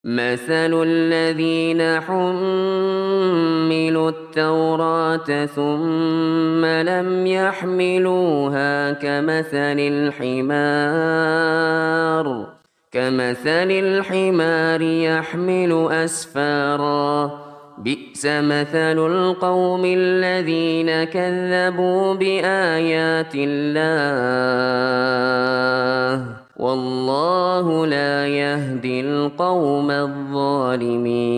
مثل الذين حملوا التوراة ثم لم يحملوها كمثل الحمار يحمل أسفارا بئس مثل القوم الذين كذبوا بآيات الله والله لا يهدي القوم الظالمين.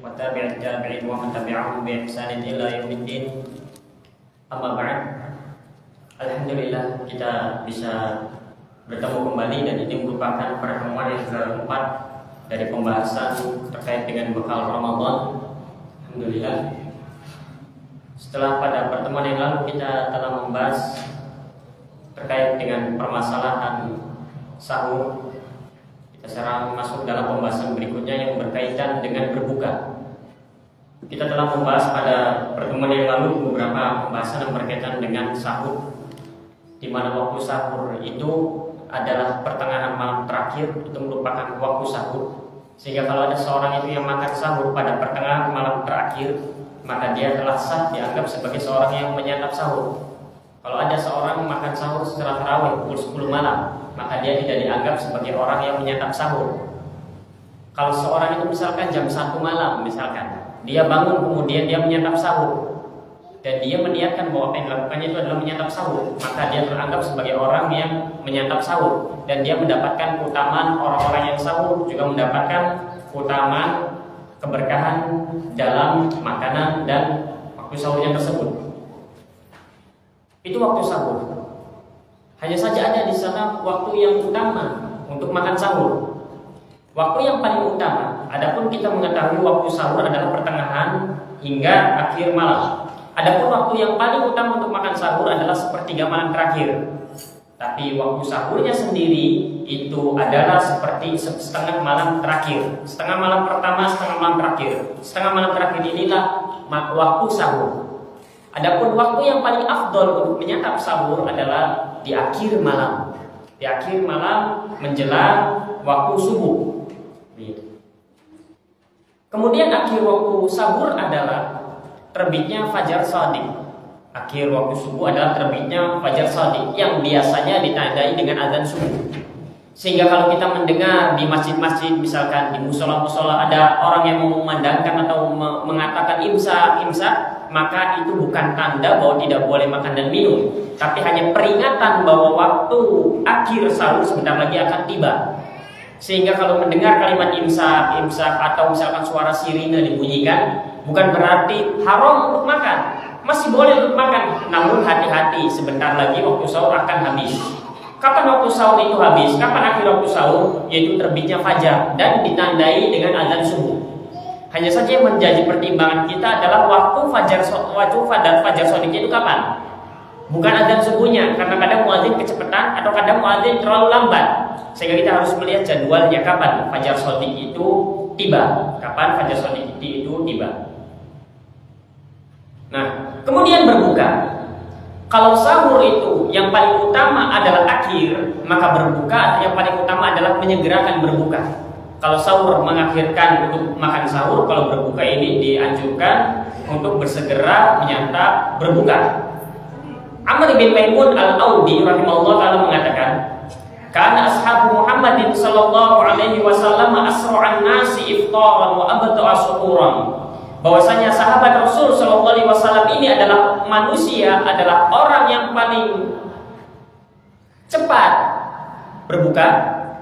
وتابع التابعين ومن تبعهم بإحسان إلى يوم الدين. Amma ba'd. Alhamdulillah kita bisa bertemu kembali, dan ini merupakan pertemuan yang keempat dari pembahasan terkait dengan bekal Ramadan. Alhamdulillah. Setelah pada pertemuan yang lalu kita telah membahas terkait dengan permasalahan sahur, kita sekarang masuk dalam pembahasan berikutnya yang berkaitan dengan berbuka. Kita telah membahas pada pertemuan yang lalu beberapa pembahasan yang berkaitan dengan sahur, di mana waktu sahur itu adalah pertengahan malam terakhir, itu merupakan waktu sahur. Sehingga kalau ada seorang itu yang makan sahur pada pertengahan malam terakhir, maka dia telah sah dianggap sebagai seorang yang menyantap sahur. Kalau ada seorang makan sahur setelah tarawih pukul 10 malam, maka dia tidak dianggap sebagai orang yang menyantap sahur. Kalau seorang itu misalkan jam 1 malam, misalkan dia bangun kemudian dia menyantap sahur, dan dia meniatkan bahwa apa yang dilakukannya itu adalah menyantap sahur, maka dia teranggap sebagai orang yang menyantap sahur, dan dia mendapatkan keutamaan orang-orang yang sahur, juga mendapatkan keutamaan keberkahan dalam makanan dan waktu sahurnya tersebut. Itu waktu sahur. Hanya saja ada di sana waktu yang utama untuk makan sahur. Waktu yang paling utama, adapun kita mengetahui waktu sahur adalah pertengahan hingga akhir malam. Adapun waktu yang paling utama untuk makan sahur adalah sepertiga malam terakhir. Tapi waktu sahurnya sendiri itu adalah seperti setengah malam terakhir. Setengah malam pertama, setengah malam terakhir. Setengah malam terakhir inilah waktu sahur. Adapun waktu yang paling afdol untuk menyantap sahur adalah di akhir malam. Di akhir malam menjelang waktu subuh. Kemudian akhir waktu sahur adalah terbitnya fajar shadiq. Akhir waktu subuh adalah terbitnya fajar shadiq yang biasanya ditandai dengan azan subuh. Sehingga kalau kita mendengar di masjid-masjid, misalkan di musola-musola ada orang yang memandangkan atau mengatakan imsak, maka itu bukan tanda bahwa tidak boleh makan dan minum, tapi hanya peringatan bahwa waktu akhir sahur sebentar lagi akan tiba. Sehingga kalau mendengar kalimat imsak atau misalkan suara sirine dibunyikan, bukan berarti haram untuk makan, masih boleh untuk makan, namun hati-hati, sebentar lagi waktu sahur akan habis. Kapan waktu sahur itu habis? Kapan akhir waktu sahur? Yaitu terbitnya fajar dan ditandai dengan azan subuh. Hanya saja yang menjadi pertimbangan kita adalah waktu fajar shadiqnya itu kapan? Bukan azan subuhnya, karena kadang muadzin kecepatan atau kadang muadzin terlalu lambat. Sehingga kita harus melihat jadwalnya kapan fajar shadiq itu tiba. Kapan fajar shadiq itu tiba. Nah, kemudian berbuka. Kalau sahur itu yang paling utama adalah akhir, maka berbuka yang paling utama adalah menyegerakan berbuka. Kalau sahur mengakhirkan untuk makan sahur, kalau berbuka ini dianjurkan untuk bersegera menyantap berbuka. Amr bin Maimun al-Audi rahimahullah ta'ala mengatakan, "Kana ashabu Muhammadin sallallahu alaihi wasallam asra'an nasi iftaran wa abta'a suhuran." Bahwasanya sahabat Rasul sallallahu alaihi wasallam ini adalah manusia, adalah orang yang paling cepat berbuka,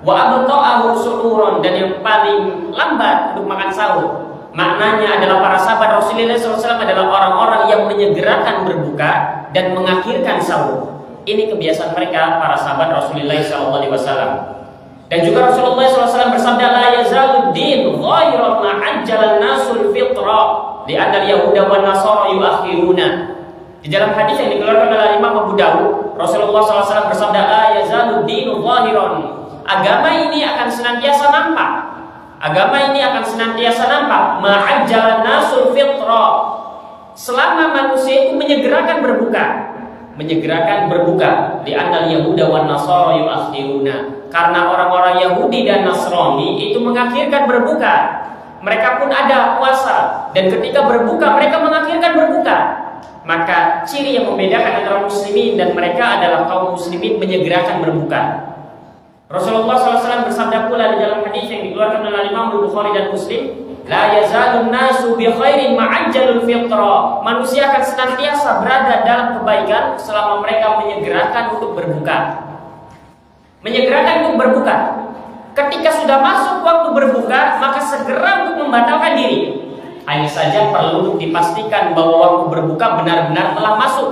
wa abta'ahu suhuran, dan yang paling lambat untuk makan sahur. Maknanya adalah para sahabat Rasulullah SAW adalah orang-orang yang menyegerakan berbuka dan mengakhirkan sahur. Ini kebiasaan mereka, para sahabat Rasulullah SAW. Dan juga Rasulullah SAW bersabda, la yazalud din ghairan ma ajjalan nasul fitra li anna al-yahuda wan nasara yuakhiruna. Di dalam hadis yang dikeluarkan oleh Imam Abu Dawud, Rasulullah SAW bersabda, la yazalud din ghairan. Agama ini akan senantiasa nampak. Agama ini akan senantiasa nampak ma ajjalan nasul fitra. Selama manusia itu menyegerakan berbuka. menyegerakan berbuka. Li'annal yahuda wan nasara yu'akhiruna. Karena orang-orang Yahudi dan Nasrani itu mengakhirkan berbuka. Mereka pun ada puasa dan ketika berbuka mereka mengakhirkan berbuka. Maka ciri yang membedakan antara muslimin dan mereka adalah kaum muslimin menyegerakan berbuka. Rasulullah SAW bersabda pula di dalam hadis yang dikeluarkan oleh Imam Bukhari dan Muslim, la yazalun nasu bi khairin ma'ajjalul fitra. Manusia akan senantiasa berada dalam kebaikan selama mereka menyegerakan untuk berbuka. Menyegerakan untuk berbuka. Ketika sudah masuk waktu berbuka, maka segera untuk membatalkan diri. Hanya saja perlu dipastikan bahwa waktu berbuka benar-benar telah masuk.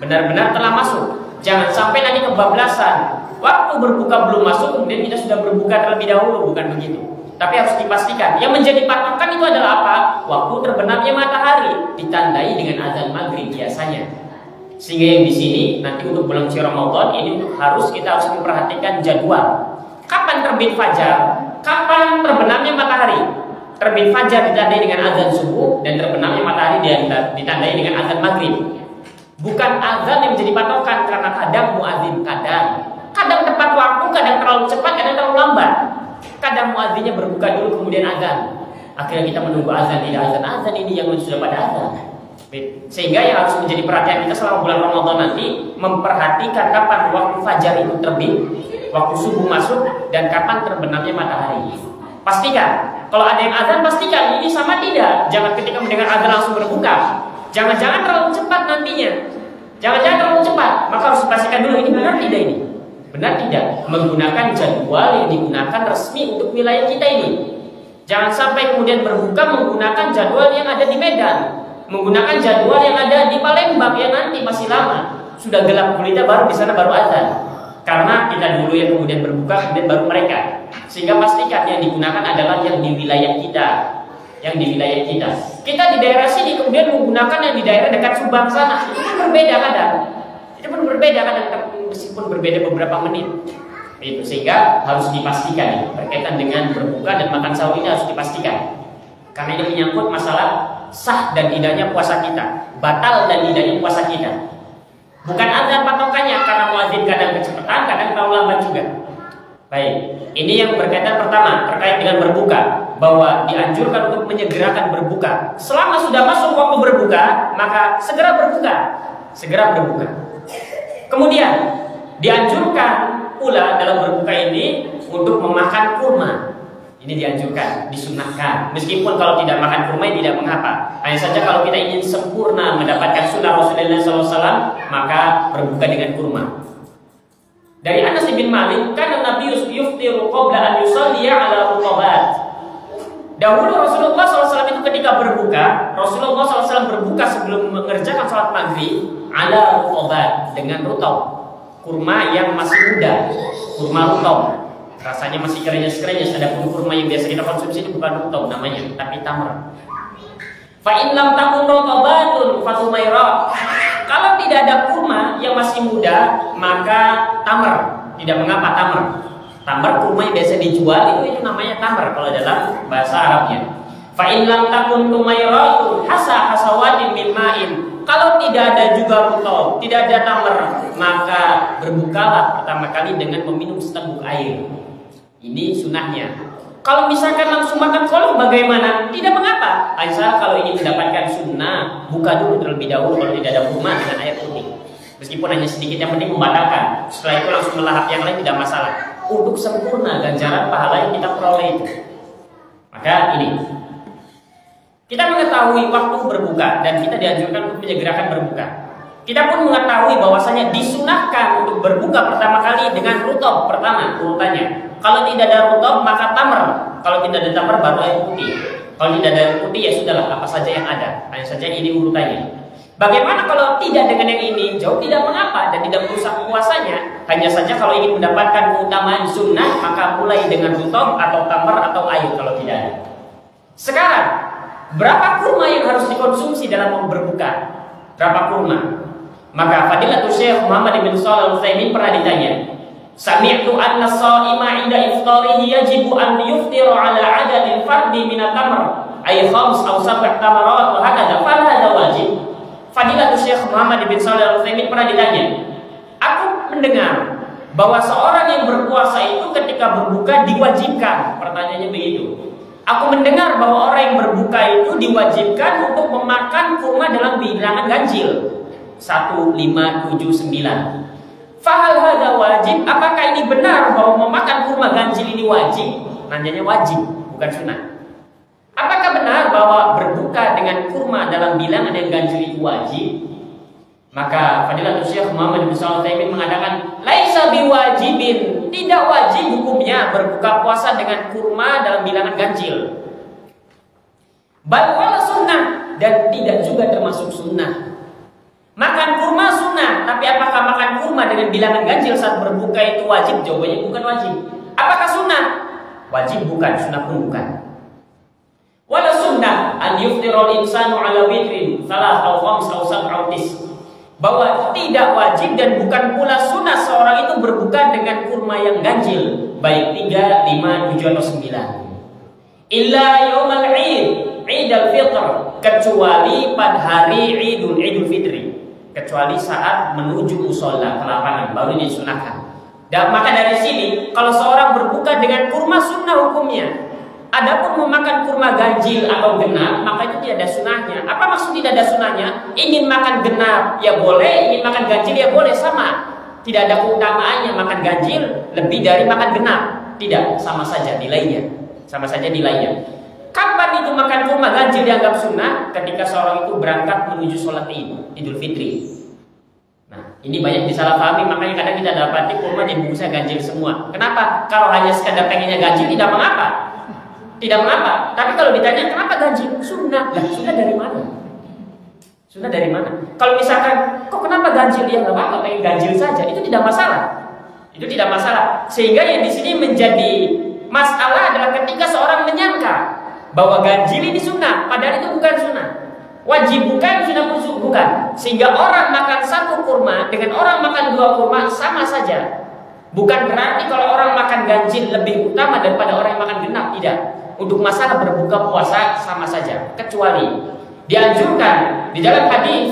Benar-benar telah masuk. Jangan sampai nanti kebablasan. Waktu berbuka belum masuk, kemudian kita sudah berbuka terlebih dahulu, bukan begitu. Tapi harus dipastikan. Yang menjadi patokan itu adalah apa? Waktu terbenamnya matahari, ditandai dengan azan maghrib biasanya. Sehingga yang di sini nanti untuk bulan suci Ramadan ini kita harus memperhatikan jadwal. Kapan terbit fajar? Kapan terbenamnya matahari? Terbit fajar ditandai dengan azan subuh dan terbenamnya matahari ditandai dengan azan maghrib. Bukan azan yang menjadi patokan, karena kadang muadzin kadang tepat waktu, kadang terlalu cepat, kadang terlalu lambat. Kadang muadzinnya berbuka dulu kemudian azan. Akhirnya kita menunggu azan, tidak azan ini yang sudah pada azan. Sehingga yang harus menjadi perhatian kita selama bulan Ramadan nanti, memperhatikan kapan waktu fajar itu terbit, waktu subuh masuk, dan kapan terbenamnya matahari. Pastikan. Kalau ada yang azan, pastikan ini sama tidak. Jangan ketika mendengar azan langsung berbuka. Jangan-jangan terlalu cepat nantinya. Jangan-jangan terlalu cepat. Maka harus dipastikan dulu ini benar tidak ini. Benar tidak? Menggunakan jadwal yang digunakan resmi untuk wilayah kita ini. Jangan sampai kemudian berbuka menggunakan jadwal yang ada di Medan, menggunakan jadwal yang ada di Palembang yang nanti masih lama. Sudah gelap gulita baru di sana baru azan. Karena kita dulu yang kemudian berbuka, kemudian baru mereka. Sehingga pastikan yang digunakan adalah yang di wilayah kita. Yang di wilayah kita. Kita di daerah sini kemudian menggunakan yang di daerah dekat Subang sana. Itu pun berbeda kadang. Itu pun berbeda kadang, meskipun berbeda beberapa menit. Itu sehingga harus dipastikan berkaitan dengan berbuka dan makan sahur ini harus dipastikan. Karena ini menyangkut masalah sah dan tidaknya puasa kita, batal dan tidaknya puasa kita. Bukan azan patokannya, karena muadzin kadang kecepatan, kadang terlalu lambat juga. Baik, ini yang berkaitan pertama terkait dengan berbuka, bahwa dianjurkan untuk menyegerakan berbuka. Selama sudah masuk waktu berbuka, maka segera berbuka, segera berbuka. Kemudian dianjurkan pula dalam berbuka ini untuk memakan kurma. Ini dianjurkan, disunahkan. Meskipun kalau tidak makan kurma tidak mengapa. Hanya saja kalau kita ingin sempurna mendapatkan sunnah Rasulullah SAW, maka berbuka dengan kurma. Dari Anas bin Malik, karena Nabi yuftiru qabla an yusalliya ala rutabat. Dahulu Rasulullah SAW itu ketika berbuka, Rasulullah SAW berbuka sebelum mengerjakan sholat maghrib ala rutabat, dengan rutab, kurma yang masih muda, kurma rutab. Rasanya masih krenyes-krenyes. Ada kurma yang biasa kita konsumsi itu bukan rutab namanya, tapi tamar. Fa in lam takun rutabatun fatumaira. Kalau tidak ada kurma yang masih muda, maka tamar. Tidak mengapa tamar. Tamar kurma yang biasa dijual itu namanya tamar kalau dalam bahasa Arabnya. Fa in lam takun tumairatu hasawatin min ma'in. Kalau tidak ada juga rutab, tidak ada tamar, maka berbukalah pertama kali dengan meminum seteguk air. Ini sunahnya. Kalau misalkan langsung makan kolong bagaimana? Tidak mengapa. Aisyah kalau ingin mendapatkan sunnah, buka dulu terlebih dahulu kalau tidak ada kurma dengan air putih. Meskipun hanya sedikit, yang penting membatalkan. Setelah itu langsung melahap yang lain tidak masalah. Untuk sempurna ganjaran pahala yang kita peroleh itu. Maka ini. Kita mengetahui waktu berbuka dan kita dianjurkan untuk menyegerakan berbuka. Kita pun mengetahui bahwasanya disunahkan untuk berbuka pertama kali dengan rutab pertama urutannya. Kalau tidak ada rutab maka tamar. Kalau tidak ada tamar baru air putih. Kalau tidak ada air putih ya sudahlah apa saja yang ada. Hanya saja ini urutannya. Bagaimana kalau tidak dengan yang ini? Jauh tidak mengapa dan tidak merusak puasanya. Hanya saja kalau ingin mendapatkan keutamaan sunnah maka mulai dengan rutab atau tamar atau air kalau tidak ada. Sekarang berapa kurma yang harus dikonsumsi dalam berbuka? Berapa kurma? Maka Fadilatul Syekh Muhammad bin Shalih Al-Utsaimin pernah ditanya, sami'tu anna as-sha'ima 'inda iftarihi yajibu an yuftira 'ala 'adadin fardi min at-tamr ay khams aw sab' tamarat wa hakadha fa hadha wajib. Fadilatul Syekh Muhammad bin Shalih Al-Utsaimin pernah ditanya, aku mendengar bahwa seorang yang berpuasa itu ketika berbuka diwajibkan. Pertanyaannya begitu. Aku mendengar bahwa orang yang berbuka itu diwajibkan untuk memakan kurma dalam bilangan ganjil 1, 5, 7, 9. Fahal hadza wajib? Apakah ini benar bahwa memakan kurma ganjil ini wajib? Nanyanya wajib, bukan sunnah. Apakah benar bahwa berbuka dengan kurma dalam bilangan yang ganjil itu wajib? Maka Fadilatul Syekh Muhammad bin Shalih Al-Utsaimin mengatakan, laisa biwajibin, tidak wajib hukumnya berbuka puasa dengan kurma dalam bilangan ganjil. Bal wala sunnah, dan tidak juga termasuk sunnah. Makan kurma sunnah, tapi apakah makan kurma dengan bilangan ganjil saat berbuka itu wajib? Jawabannya bukan wajib. Apakah sunnah? Wajib bukan, sunnah pun bukan. Wala sunnah an yuftirul insanu ala witrin salah aw khams aw sab'a tis, bahwa tidak wajib dan bukan pula sunnah seorang itu berbuka dengan kurma yang ganjil, baik 3, 5, 7 atau 9. Illa yaumal Id, Idul Fitr, kecuali pada hari Idul Fitri, kecuali saat menuju musola ke lapangan baru disunahkan. Dan maka dari sini kalau seorang berbuka dengan kurma sunnah hukumnya. Adapun memakan kurma ganjil atau genap, maka itu tidak ada sunahnya. Apa maksud tidak ada sunahnya? Ingin makan genap ya boleh, ingin makan ganjil ya boleh, sama. Tidak ada keutamaannya makan ganjil lebih dari makan genap. Tidak, sama saja nilainya. Sama saja nilainya. Kapan itu makan kurma ganjil dianggap sunnah? Ketika seorang itu berangkat menuju sholat Idul Fitri. Nah, ini banyak disalahpahami, makanya kadang kita dapati kurma dibungkusnya ganjil semua. Kenapa? Kalau hanya sekadar pengennya ganjil tidak mengapa. Tidak mengapa. Tapi kalau ditanya kenapa ganjil? Sunnah. Lah, sunnah dari mana? Sunnah dari mana? Kalau misalkan, kok kenapa ganjil? Ya nggak apa-apa, pengen ganjil saja. Itu tidak masalah. Itu tidak masalah. Sehingga yang di sini menjadi masalah adalah ketika seorang menyangka bahwa ganjil ini sunnah, padahal itu bukan sunnah. Wajib bukan, sunnah pun bukan. Sehingga orang makan 1 kurma dengan orang makan 2 kurma sama saja. Bukan berarti kalau orang makan ganjil lebih utama daripada orang yang makan genap, tidak. Untuk masalah berbuka puasa sama saja, kecuali dianjurkan di dalam hadis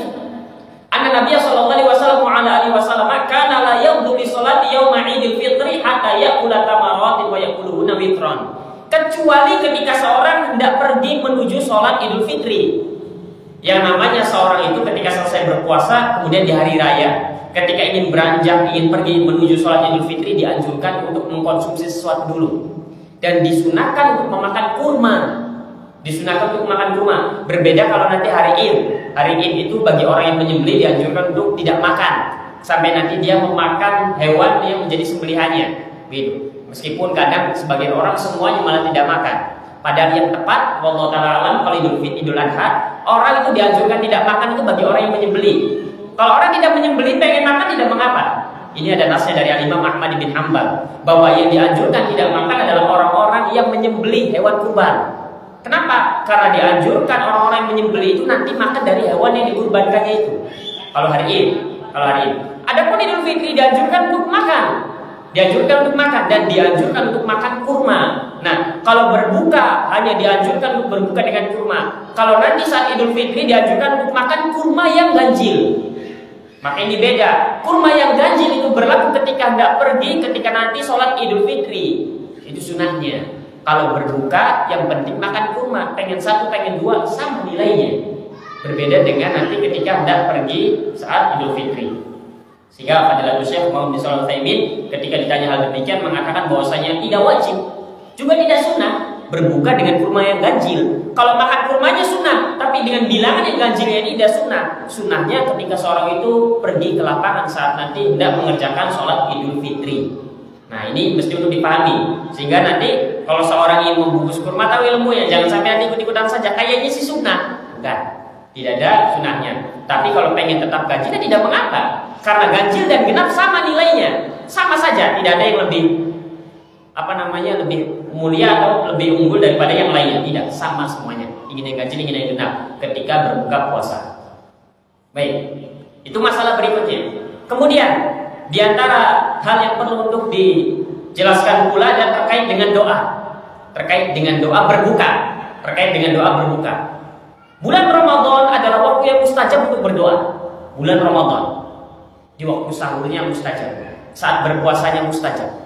anna Nabi sallallahu alaihi wasallam kana la yaqdu li sholati yaum Idul Fitri hatta yaqula tamaratin wa yaquluhuna witran, kecuali ketika seorang hendak pergi menuju sholat Idul Fitri. Yang namanya seorang itu ketika selesai berpuasa kemudian di hari raya, ketika ingin beranjak, ingin pergi menuju sholat Idul Fitri, dianjurkan untuk mengkonsumsi sesuatu dulu. Dan disunahkan untuk memakan kurma. Disunahkan untuk makan kurma. Berbeda kalau nanti hari Id. Hari Id itu bagi orang yang menyembelih dianjurkan untuk tidak makan sampai nanti dia memakan hewan yang menjadi sembelihannya. Gitu. Meskipun kadang sebagian orang semuanya malah tidak makan. Padahal yang tepat, wallahu ta'ala alam, kalau Idul Adha, orang itu dianjurkan tidak makan itu bagi orang yang menyembelih. Kalau orang tidak menyembelih pengen makan tidak mengapa. Ini ada nasnya dari Al-Imam Ahmad bin Hanbal bahwa yang dianjurkan tidak makan adalah orang-orang yang menyembelih hewan kurban. Kenapa? Karena dianjurkan orang-orang yang menyembelih itu nanti makan dari hewan yang dikurbankannya itu. Kalau hari Id, Adapun Idul Fitri dianjurkan untuk makan. Dianjurkan untuk makan dan dianjurkan untuk makan kurma. Nah, kalau berbuka hanya dianjurkan untuk berbuka dengan kurma. Kalau nanti saat Idul Fitri dianjurkan untuk makan kurma yang ganjil. Maka ini beda. Kurma yang ganjil itu berlaku ketika hendak pergi, ketika nanti sholat Idul Fitri. Itu sunahnya. Kalau berbuka, yang penting makan kurma. Pengen 1, pengen 2, sama nilainya. Berbeda dengan nanti ketika hendak pergi saat Idul Fitri. Sehingga Fadilatul Syekh Muhammad bin Shalih Al-Utsaimin ketika ditanya hal demikian mengatakan bahwasanya tidak wajib, juga tidak sunnah berbuka dengan kurma yang ganjil. Kalau makan kurmanya sunnah, tapi dengan bilangan yang ganjilnya ini tidak sunnah. Sunnahnya ketika seorang itu pergi ke lapangan saat nanti hendak mengerjakan sholat Idul Fitri. Nah, ini mesti untuk dipahami. Sehingga nanti kalau seorang ingin membungkus kurma tahu ilmunya, jangan sampai nanti ikut-ikutan saja. Kayaknya sih sunnah, enggak, tidak ada sunnahnya. Tapi kalau pengen tetap ganjil tidak mengapa, karena ganjil dan genap sama nilainya, sama saja, tidak ada yang lebih lebih mulia atau lebih unggul daripada yang lainnya. Tidak, sama semuanya. Ingin yang ganjil, ingin yang genap ketika berbuka puasa. Baik, itu masalah berikutnya. Kemudian di antara hal yang perlu untuk dijelaskan pula dan terkait dengan doa. Terkait dengan doa berbuka. Bulan Ramadan adalah waktu yang mustajab untuk berdoa. Bulan Ramadan, di waktu sahurnya mustajab, saat berpuasanya mustajab.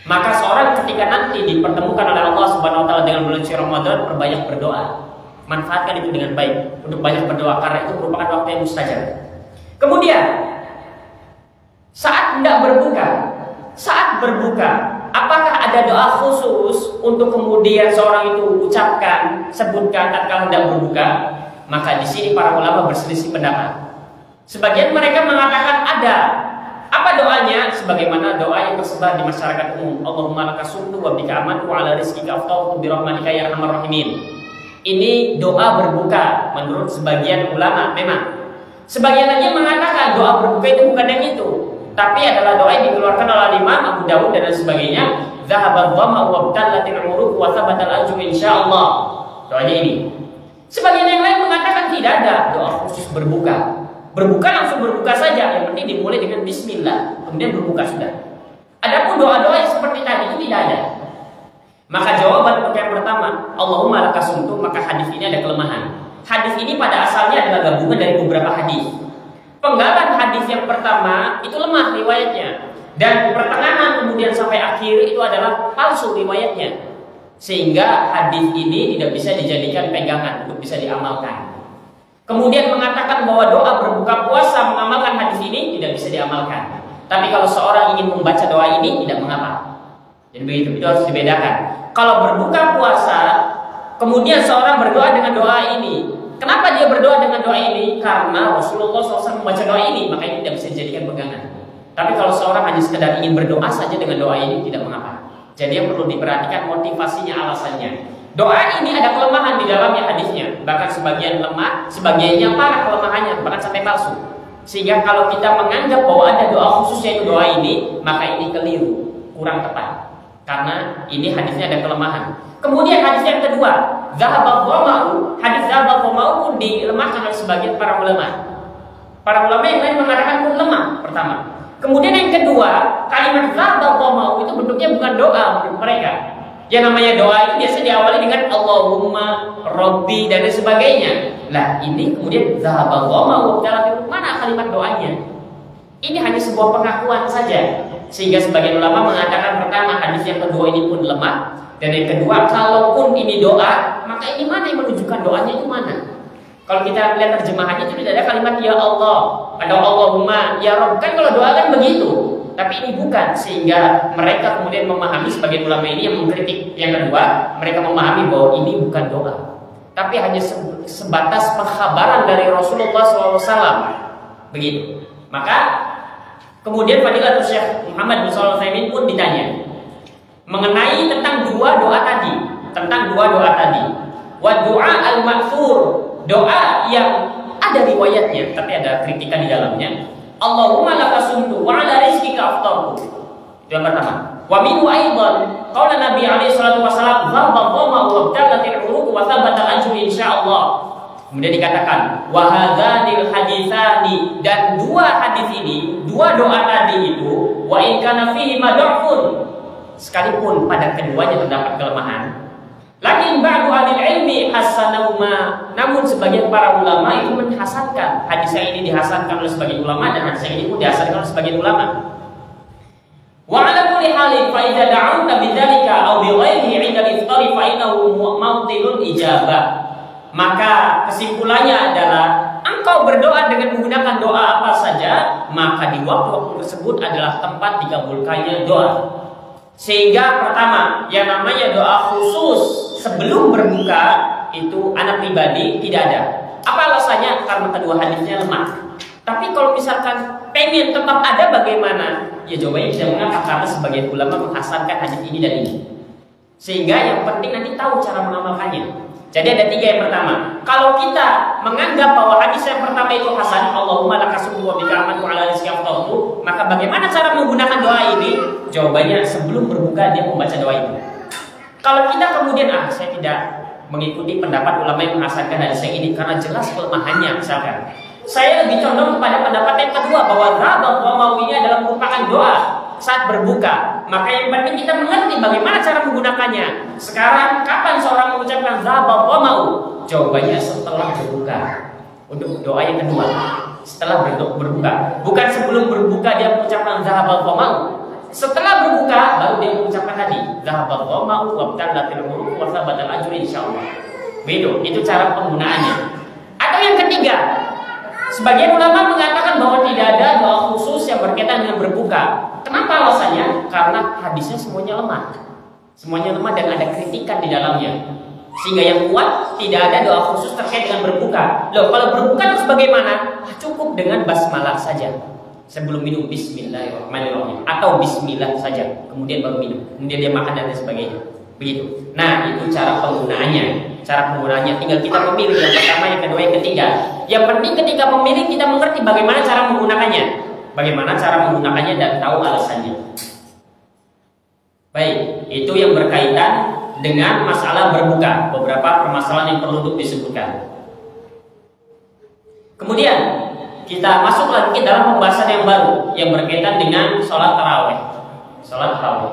Maka seorang ketika nanti dipertemukan oleh Allah Subhanahu wa taala dengan bulan suci Ramadan, perbanyak berdoa. Manfaatkan itu dengan baik untuk banyak berdoa karena itu merupakan waktu yang mustajab. Kemudian saat hendak berbuka, apakah ada doa khusus untuk kemudian seorang itu ucapkan, sebutkan tatkala hendak berbuka? Maka di sini para ulama berselisih pendapat. Sebagian mereka mengatakan ada. Apa doanya? Sebagaimana doa yang tersebar di masyarakat umum. Allahumma laka sumtu wa bika amantu wa ala rizqika aftartu bi rahmatika ya arhamar rahimin. Ini doa berbuka menurut sebagian ulama memang. Sebagian lagi mengatakan doa berbuka itu bukan yang itu, tapi adalah doa yang dikeluarkan oleh Imam Abu Dawud dan sebagainya. Zahabal dhamma wa btallatil uruq wa thabatal ajru insyaallah. Doanya ini. Sebagian yang lain mengatakan tidak ada doa khusus berbuka. Berbuka langsung berbuka saja, yang penting dimulai dengan bismillah, kemudian berbuka sudah. Adapun doa-doa yang seperti tadi itu tidak ada. Maka jawaban untuk yang pertama, Allahumma laka sumtu, maka hadis ini ada kelemahan. Hadis ini pada asalnya adalah gabungan dari beberapa hadis. Penggalan hadis yang pertama itu lemah riwayatnya, dan pertengahan kemudian sampai akhir itu adalah palsu riwayatnya, sehingga hadis ini tidak bisa dijadikan pegangan untuk bisa diamalkan. Kemudian mengatakan bahwa doa berbuka puasa mengamalkan hadis ini tidak bisa diamalkan. Tapi kalau seorang ingin membaca doa ini tidak mengapa. Jadi begitu, itu harus dibedakan. Kalau berbuka puasa, kemudian seorang berdoa dengan doa ini. Kenapa dia berdoa dengan doa ini? Karena Rasulullah SAW membaca doa ini, maka ini tidak bisa dijadikan pegangan. Tapi kalau seorang hanya sekedar ingin berdoa saja dengan doa ini tidak mengapa. Jadi yang perlu diperhatikan motivasinya, alasannya. Doa ini ada kelemahan di dalamnya hadisnya, bahkan sebagian lemah, sebagiannya parah kelemahannya, bahkan sampai palsu. Sehingga kalau kita menganggap bahwa ada doa khusus yaitu doa ini, maka ini keliru, kurang tepat. Karena ini hadisnya ada kelemahan. Kemudian hadis yang kedua, zahabal dhama'u, hadis zahabal dhama'u pun dilemahkan oleh sebagian para ulama. Para ulama yang lain mengatakan pun lemah pertama. Kemudian yang kedua, kalimat zahabal dhama'u itu bentuknya bukan doa menurut mereka. Yang namanya doa itu biasa diawali dengan Allahumma Rabbi dan sebagainya. Lah ini kemudian zahabal dhama'u, mana kalimat doanya? Ini hanya sebuah pengakuan saja. Sehingga sebagian ulama mengatakan pertama hadis yang kedua ini pun lemah, dan yang kedua kalaupun ini doa, maka ini mana yang menunjukkan doanya itu mana? Kalau kita lihat terjemahannya itu tidak ada kalimat ya Allah, ada Allahumma ya Rabb. Kan kalau doa kan begitu. Tapi ini bukan, sehingga mereka kemudian memahami, sebagian ulama ini yang mengkritik yang kedua, mereka memahami bahwa ini bukan doa, tapi hanya sebatas pengkhabaran dari Rasulullah SAW. Begitu. Maka kemudian Fadilatul Syekh Muhammad bin Shalih Al-Utsaimin pun ditanya mengenai tentang dua doa tadi, wa doa al-ma'thur, doa yang ada riwayatnya tapi ada kritikan di dalamnya. Allahumma laka sumtu wa ala rizqika aftartu. Itu yang pertama. Wa minhu aidan qala Nabi alaihi salatu wasallam dhaba dhama wa btalatil uruq wa thabata ajru insyaallah. Kemudian dikatakan wa hadzanil haditsani, dan dua hadis ini, dua doa tadi itu, wa in kana fihi madhufun, sekalipun pada keduanya terdapat kelemahan, lakin ba'du ahli ilmi hasanahuma, namun sebagian para ulama itu menghasankan hadis yang ini, dihasankan oleh sebagian ulama, dan hadis yang ini pun dihasankan oleh sebagian ulama. Wa ala kulli halin fa idza da'uta bidzalika aw bi ghairihi 'inda al-iftar fa innahu mawdilul ijabah. Maka kesimpulannya adalah engkau berdoa dengan menggunakan doa apa saja, maka di waktu-waktu tersebut adalah tempat dikabulkannya doa. Sehingga pertama, yang namanya doa khusus sebelum berbuka itu anak pribadi tidak ada. Apa alasannya? Karena kedua hadisnya lemah. Tapi kalau misalkan pengen tetap ada bagaimana? Ya jawabannya tidak mengapa, karena sebagian ulama menghasankan hadis ini dan ini. Sehingga yang penting nanti tahu cara mengamalkannya. Jadi ada tiga. Yang pertama, kalau kita menganggap bahwa hadis yang pertama itu hasan, Allahumma laka sumtu wa bika amantu ala rizqika aftartu, maka bagaimana cara menggunakan doa ini? Jawabannya sebelum berbuka dia membaca doa itu. Kalau kita kemudian saya tidak mengikuti pendapat ulama yang menghasankan hadis yang ini karena jelas kelemahannya, misalkan saya lebih condong kepada pendapat yang kedua bahwa zahabal dhama'u ini adalah merupakan doa saat berbuka. maka yang penting kita mengerti bagaimana cara menggunakannya. Sekarang kapan seorang mengucapkan zahaba dhama'u? Jawabannya setelah berbuka. Untuk doa yang kedua, setelah berbuka. Bukan sebelum berbuka dia mengucapkan zahaba dhama'u. Setelah berbuka baru dia mengucapkan tadi zahaba dhama'u wabtallatil uruq wa thabatal ajru insyaallah. Itu cara penggunaannya. Atau yang ketiga, sebagian ulama mengatakan bahwa tidak ada doa khusus yang berkaitan dengan berbuka. Kenapa alasannya? Karena hadisnya semuanya lemah. Semuanya lemah dan ada kritikan di dalamnya. Sehingga yang kuat tidak ada doa khusus terkait dengan berbuka. Loh, kalau berbuka terus bagaimana? Cukup dengan basmalah saja. Sebelum minum bismillahirrahmanirrahim atau bismillah saja, kemudian baru minum. Kemudian dia makan dan sebagainya. Begitu. Nah, itu cara penggunaannya. Cara penggunaannya tinggal kita memilih yang pertama, yang kedua, yang ketiga. Yang penting ketika memilih kita mengerti bagaimana cara menggunakannya. Bagaimana cara menggunakannya dan tahu alasannya. Baik, itu yang berkaitan dengan masalah berbuka. Beberapa permasalahan yang perlu untuk disebutkan. Kemudian kita masuk lagi ke dalam pembahasan yang baru yang berkaitan dengan sholat tarawih. Sholat tarawih.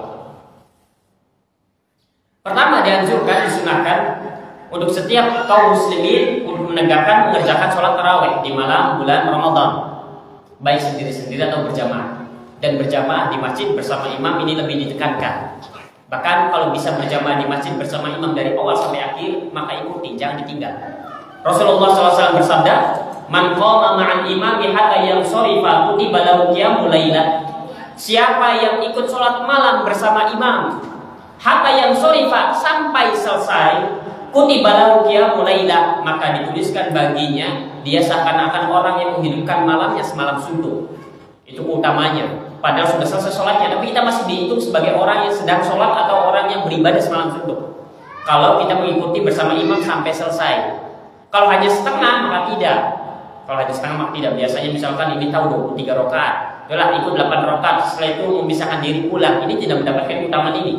Pertama, dianjurkan, disunahkan untuk setiap kaum muslimin untuk mengerjakan sholat tarawih di malam bulan Ramadan, baik sendiri-sendiri atau berjamaah. Dan berjamaah di masjid bersama imam ini lebih ditekankan. Bahkan kalau bisa berjamaah di masjid bersama imam dari awal sampai akhir, maka ikuti, jangan ditinggal. Rasulullah SAW bersabda, "Man qama ma'al imami hatta yansarifa kutiba lahu qiyamul lailah." Siapa yang ikut sholat malam bersama imam hatta yansarifa sampai selesai, kutiba lahu qiyamul lailah, maka dituliskan baginya dia seakan-akan orang yang menghidupkan malamnya semalam suntuk. Itu utamanya. Padahal sudah selesai sholatnya, tapi kita masih dihitung sebagai orang yang sedang sholat atau orang yang beribadah semalam suntuk. Kalau kita mengikuti bersama imam sampai selesai. Kalau hanya setengah maka tidak. Kalau hanya setengah maka tidak. Biasanya misalkan ini tahu 23 rakaat, itulah ikut 8 rakaat. Setelah itu memisahkan diri pulang. Ini tidak mendapatkan keutamaan ini.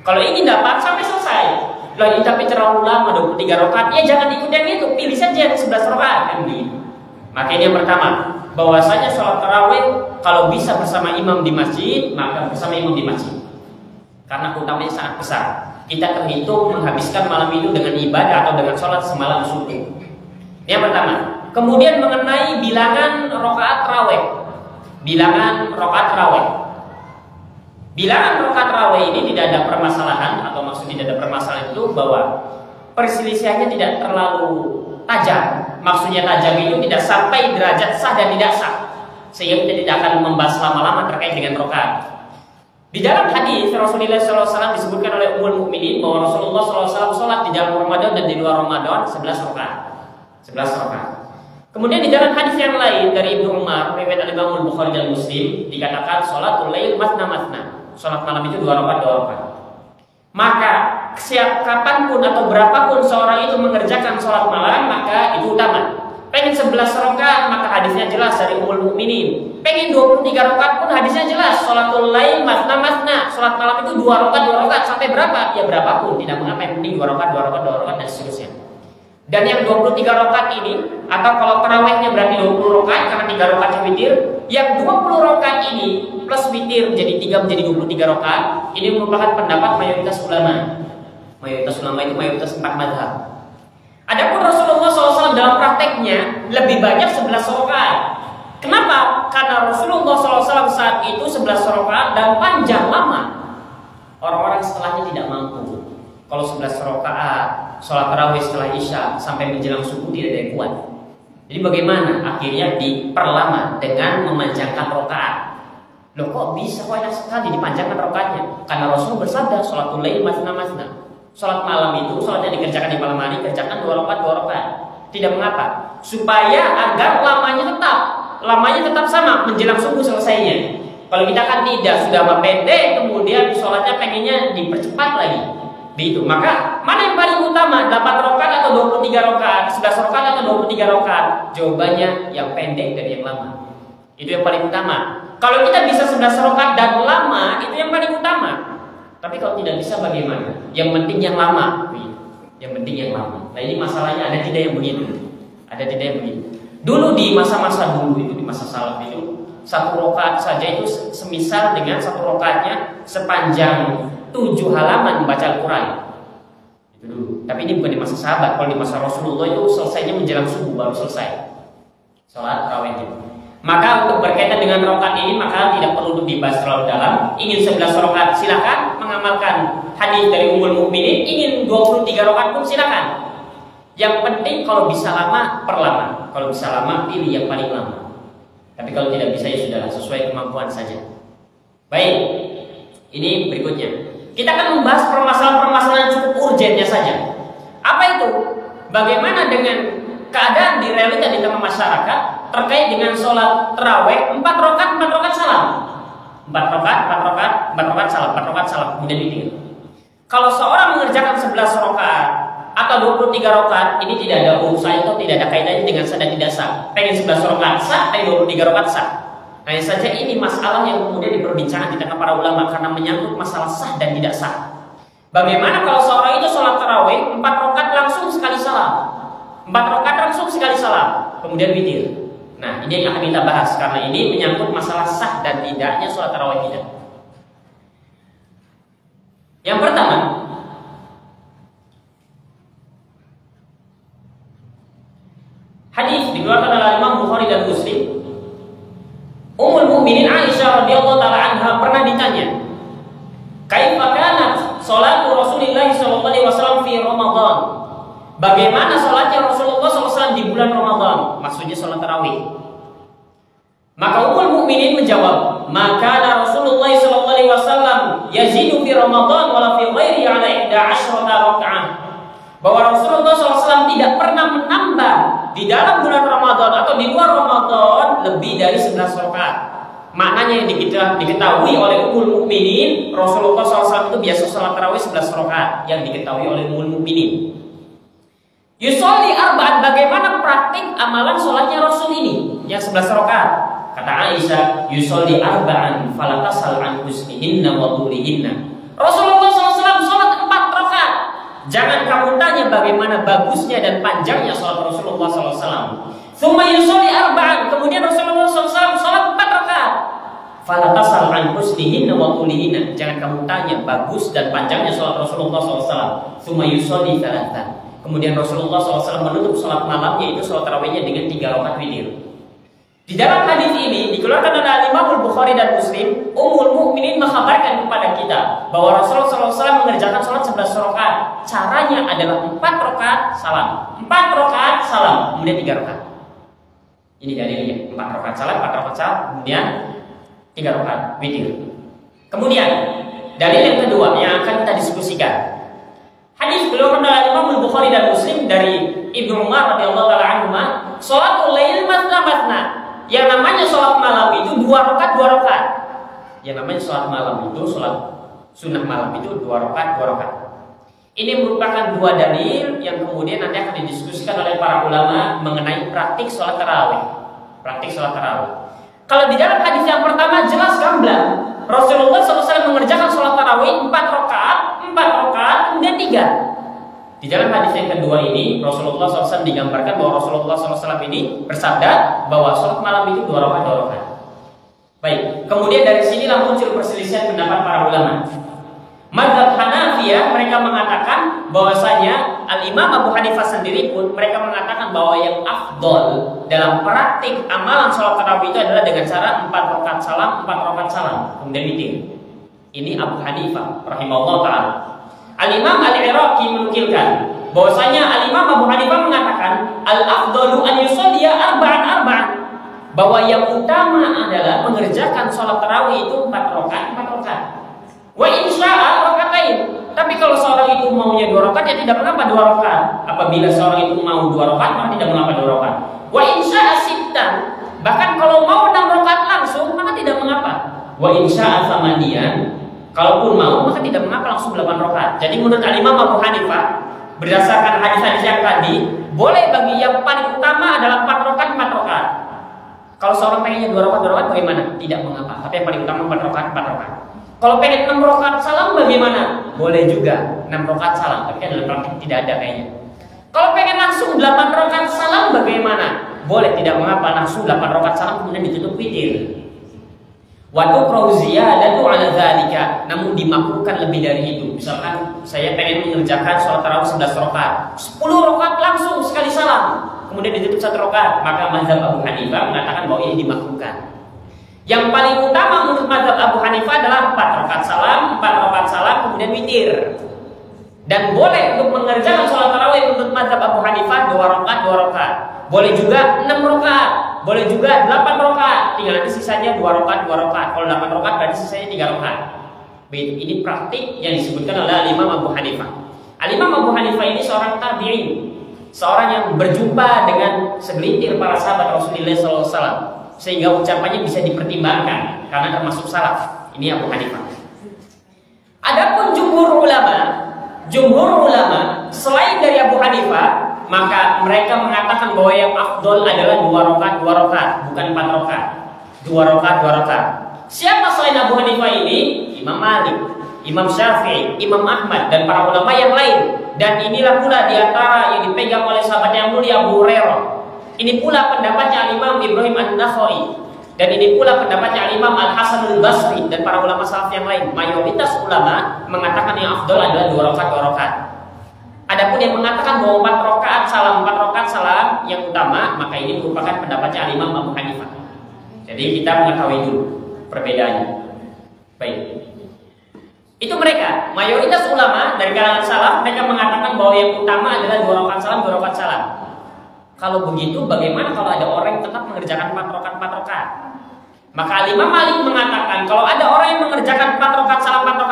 Kalau ingin dapat sampai selesai. Kalau ini tapi terlalu lama 23 rakaat, ya jangan ikut yang itu. Pilih saja yang 11 rakaat kan begitu. Maka ini yang pertama, bahwasanya sholat tarawih kalau bisa bersama imam di masjid, maka bersama imam di masjid. Karena keutamanya sangat besar. Kita terhitung menghabiskan malam itu dengan ibadah atau dengan sholat semalam suntuk. Yang pertama. Kemudian mengenai bilangan rakaat tarawih. Bilangan rakaat tarawih. Bilangan rakaat tarawih ini tidak ada permasalahan, atau maksudnya tidak ada permasalahan itu bahwa perselisihannya tidak terlalu tajam. Maksudnya tajam itu tidak sampai derajat sah dan tidak sah, sehingga kita tidak akan membahas lama-lama terkait dengan rakaat. Di dalam hadis Rasulullah SAW disebutkan oleh Ummul Mukminin bahwa Rasulullah SAW sholat di dalam Ramadan dan di luar Ramadan 11 rakaat. 11 rakaat. Kemudian di dalam hadis yang lain dari Ibnu Umar, riwayat Imam Bukhari dan Muslim, dikatakan sholatul lail matna. Sholat malam itu 2 rakaat. Maka kapanpun atau berapapun seorang itu mengerjakan sholat malam, maka itu utama. Pengen 11 rakaat, maka hadisnya jelas dari Ummul Mukminin. Pengen 23 rakaat pun hadisnya jelas. Sholatul lail matna. Sholat malam itu 2 rakaat sampai berapa? Ya berapapun, tidak mengapa, yang penting 2 rakaat dan seterusnya. Dan yang 23 rakaat ini, atau kalau tarawihnya berarti 20 rakaat karena 3 rakaat witir, yang 20 rakaat ini plus witir menjadi 3 menjadi 23 rakaat, ini merupakan pendapat mayoritas ulama. Mayoritas ulama itu mayoritas 4 mazhab. Adapun Rasulullah SAW dalam prakteknya lebih banyak 11 rakaat. Kenapa? Karena Rasulullah SAW saat itu 11 rakaat dan panjang lama. Orang-orang setelahnya tidak mampu. Kalau 11 rakaat sholat tarawih setelah isya sampai menjelang subuh tidak ada yang kuat. Jadi bagaimana? Akhirnya diperlama dengan memanjangkan rakaat. Loh kok bisa banyak sekali dipanjangkan rakaatnya? Karena Rasul bersabda sholatul lail matna. Sholat malam itu, sholat yang dikerjakan di malam hari, kerjakan 2 rakaat. Tidak mengapa, supaya agar lamanya tetap sama menjelang subuh selesainya. Kalau kita kan tidak, sudah pendek, kemudian sholatnya pengennya dipercepat lagi. Begitu. Maka mana yang paling utama? 8 rakaat atau 23 rakaat? 11 rakaat atau 23 rakaat? Jawabannya yang pendek dan yang lama. Itu yang paling utama. Kalau kita bisa 11 rakaat dan lama, itu yang paling utama. Tapi kalau tidak bisa bagaimana? Yang penting yang lama. Yang penting yang lama. Nah ini masalahnya ada tidak yang begitu. Ada tidak yang begitu. Dulu di masa-masa dulu itu, di masa salaf itu, satu rakaat saja itu semisal dengan satu rakaatnya sepanjang 7 halaman membaca Al-Quran. Itu dulu. Tapi ini bukan di masa sahabat. Kalau di masa Rasulullah itu selesainya menjelang subuh baru selesai sholat tarawih itu. Maka untuk berkaitan dengan rakaat ini maka tidak perlu untuk dibahas terlalu dalam. Ingin 11 rakaat silakan mengamalkan hadis dari Ummul Mukminin. Ingin 23 rakaat pun silakan. Yang penting kalau bisa lama perlama. Kalau bisa lama pilih yang paling lama. Tapi kalau tidak bisa ya sudahlah, sesuai kemampuan saja. Baik, ini berikutnya. Kita akan membahas permasalahan-permasalahan cukup urgennya saja. Apa itu? Bagaimana dengan keadaan di realita di tengah masyarakat terkait dengan sholat tarawih 4 rakaat salam. 4 rakaat salam, kemudian witir. Kalau seorang mengerjakan 11 rakaat atau 23 rakaat, ini tidak ada urusannya atau tidak ada kaitannya dengan sah dan tidak sah. Pengen 11 rakaat sah, pengen 23 rakaat sah. Hanya saja ini masalah yang kemudian diperbincangkan di tengah para ulama karena menyangkut masalah sah dan tidak sah. Bagaimana kalau seorang itu sholat tarawih 4 rakaat langsung sekali salam, 4 rakaat langsung sekali salam, kemudian witir. Nah, ini yang akan kita bahas karena ini menyangkut masalah sah dan tidaknya sholat tarawih kita. Yang pertama, hadis dikeluarkan oleh Imam Bukhari dan Muslim. Ummul Mukminin Aisyah radhiyallahu taala anha pernah ditanya, "Kaifa kanat sholatu Rasulillah sallallahu alaihi wasallam fi Ramadan?" Bagaimana sholatnya Rasulullah SAW di bulan Ramadan? Maksudnya sholat tarawih. Maka Ummul Mukminin menjawab, "Maka Rasulullah sallallahu alaihi wasallam yazidu fi Ramadan wala fi ghairi ala 11 rakaat." Bahwa Rasulullah SAW tidak pernah menambah di dalam bulan Ramadan atau di luar Ramadan lebih dari 11 rakaat. Maknanya yang diketahui oleh Ummul Mukminin, Rasulullah SAW itu biasa sholat tarawih 11 rakaat yang diketahui oleh Ummul Mukminin. Yusolli arba'at, bagaimana praktik amalan sholatnya Rasul ini yang 11 rakaat? Kata Aisyah, yusolli arba'an falatasal an husnihinna wa tulihinna. Rasulullah SAW sholat 4 rakaat. Jangan kamu tanya bagaimana bagusnya dan panjangnya sholat Rasulullah SAW. Tsumma yusolli arba'an, kemudian Rasulullah SAW sholat 4 rakaat. Falatasal an husnihinna wa tulihinna. Jangan kamu tanya bagus dan panjangnya sholat Rasulullah SAW. Tsumma yusolli thalathan. Kemudian Rasulullah SAW menutup sholat malamnya itu sholat tarawihnya dengan 3 rakaat witir. Di dalam hadis ini dikeluarkan oleh Imam Bukhari dan Muslim, Ummul Mukminin mengkabarkan kepada kita bahwa Rasulullah SAW mengerjakan sholat 11 rakaat. Caranya adalah 4 rakaat salam, 4 rakaat salam, kemudian 3 rakaat. Ini dalilnya, 4 rakaat salam, 4 rakaat salam, kemudian 3 rakaat witir. Kemudian dalil yang kedua yang akan kita diskusikan. Hadis dikeluarkan oleh Imam Bukhari dan Muslim dari Ibnu Umar radhiyallahu taala anhuma, sholatul lail matna. Yang namanya sholat malam itu 2 rakaat 2 rakaat. Yang namanya sholat malam itu, sholat sunnah malam itu 2 rakaat 2 rakaat. Ini merupakan 2 dalil yang kemudian nanti akan didiskusikan oleh para ulama mengenai praktik sholat tarawih. Praktik sholat tarawih. Kalau di dalam hadis yang pertama jelas gamblang, Rasulullah SAW mengerjakan sholat tarawih 4 rakaat, kemudian 3. Di dalam hadis yang kedua ini, Rasulullah SAW digambarkan bahwa Rasulullah SAW ini bersabda bahwa sholat malam itu 2 rakaat 2 rakaat. Baik, kemudian dari sinilah muncul perselisihan pendapat para ulama. Madzhab Hanafiyah mereka mengatakan bahwasanya Al-Imam Abu Hanifah sendiri pun mereka mengatakan bahwa yang afdol dalam praktik amalan sholat tarawih itu adalah dengan cara 4 rakaat salam, 4 rakaat salam, kemudian witir. Ini Abu Hanifah rahimahullah ta'ala. Al-Imam Al-Iraqi menukilkan bahwasanya Al-Imam Abu Hanifah mengatakan al-afdalu an yusolliya arba'an, bahwa yang utama adalah mengerjakan sholat tarawih itu 4 rakaat. Wa insya'a rakaatain. Tapi kalau seorang itu maunya 2 rakaat ya tidak mengapa 2 rakaat. Apabila seorang itu mau 2 rakaat maka tidak mengapa 2 rakaat. Wa insya'a sittan. Bahkan kalau mau 6 rakaat langsung maka tidak mengapa. Wa insya'a thamaniyan. Kalaupun mau maka tidak mengapa langsung 8 rakaat. Jadi menurut Imam Abu Hanifah berdasarkan hadis-hadis yang tadi, boleh bagi yang paling utama adalah 4 rakaat 4 rakaat. Kalau seorang pengennya 2 rakaat bagaimana? Tidak mengapa. Tapi yang paling utama 4 rakaat 4 rakaat. Kalau pengen 6 rakaat salam bagaimana? Boleh juga 6 rakaat salam, tapi kan dalam praktik tidak ada kayaknya. Kalau pengen langsung 8 rakaat salam bagaimana? Boleh, tidak mengapa langsung 8 rakaat salam kemudian ditutup witir. Wa tukrahu ziyadatu 'ala dzalika, namun dimakruhkan lebih dari itu. Misalkan saya pengen mengerjakan sholat tarawih 11 rakaat, 10 rakaat langsung sekali salam, kemudian ditutup 1 rakaat, maka mazhab Abu Hanifah mengatakan bahwa ini dimakruhkan. Yang paling utama menurut mazhab Abu Hanifah adalah 4 rakaat salam, kemudian witir. Dan boleh untuk mengerjakan sholat tarawih menurut mazhab Abu Hanifah 2 rakaat. Boleh juga 6 rakaat, boleh juga 8 rakaat. Tinggal nanti sisanya 2 rakaat. Kalau 8 rakaat berarti sisanya 3 rakaat. Begitu. Ini praktik yang disebutkan oleh Imam Abu Hanifah. Imam Abu Hanifah ini seorang tabi'in, seorang yang berjumpa dengan segelintir para sahabat Rasulullah SAW, sehingga ucapannya bisa dipertimbangkan karena termasuk salaf. Ini Abu Hanifah. Adapun jumhur ulama selain dari Abu Hanifah, maka mereka mengatakan bahwa yang afdol adalah 2 rakaat, bukan 4 rakaat. 2 rakaat. Siapa selain Abu Hanifah ini? Imam Malik, Imam Syafi'i, Imam Ahmad, dan para ulama yang lain. Dan inilah pula diantara yang dipegang oleh sahabat yang mulia Abu Hurairah. Ini pula pendapatnya Imam Ibrahim An-Nakhai, dan ini pula pendapatnya Imam Al-Hasan Al-Basri dan para ulama salaf yang lain. Mayoritas ulama mengatakan yang afdol adalah 2 rakaat. Adapun yang mengatakan bahwa 4 rakaat salam yang utama, maka ini merupakan pendapatnya Imam Abu Hanifah. Jadi kita mengetahui dulu perbedaannya. Baik. Itu mereka, mayoritas ulama dari kalangan salaf, mereka mengatakan bahwa yang utama adalah 2 rakaat salam. Kalau begitu, bagaimana kalau ada orang yang tetap mengerjakan 4 rakaat? Maka Imam Malik mengatakan kalau ada orang yang mengerjakan 4 rakaat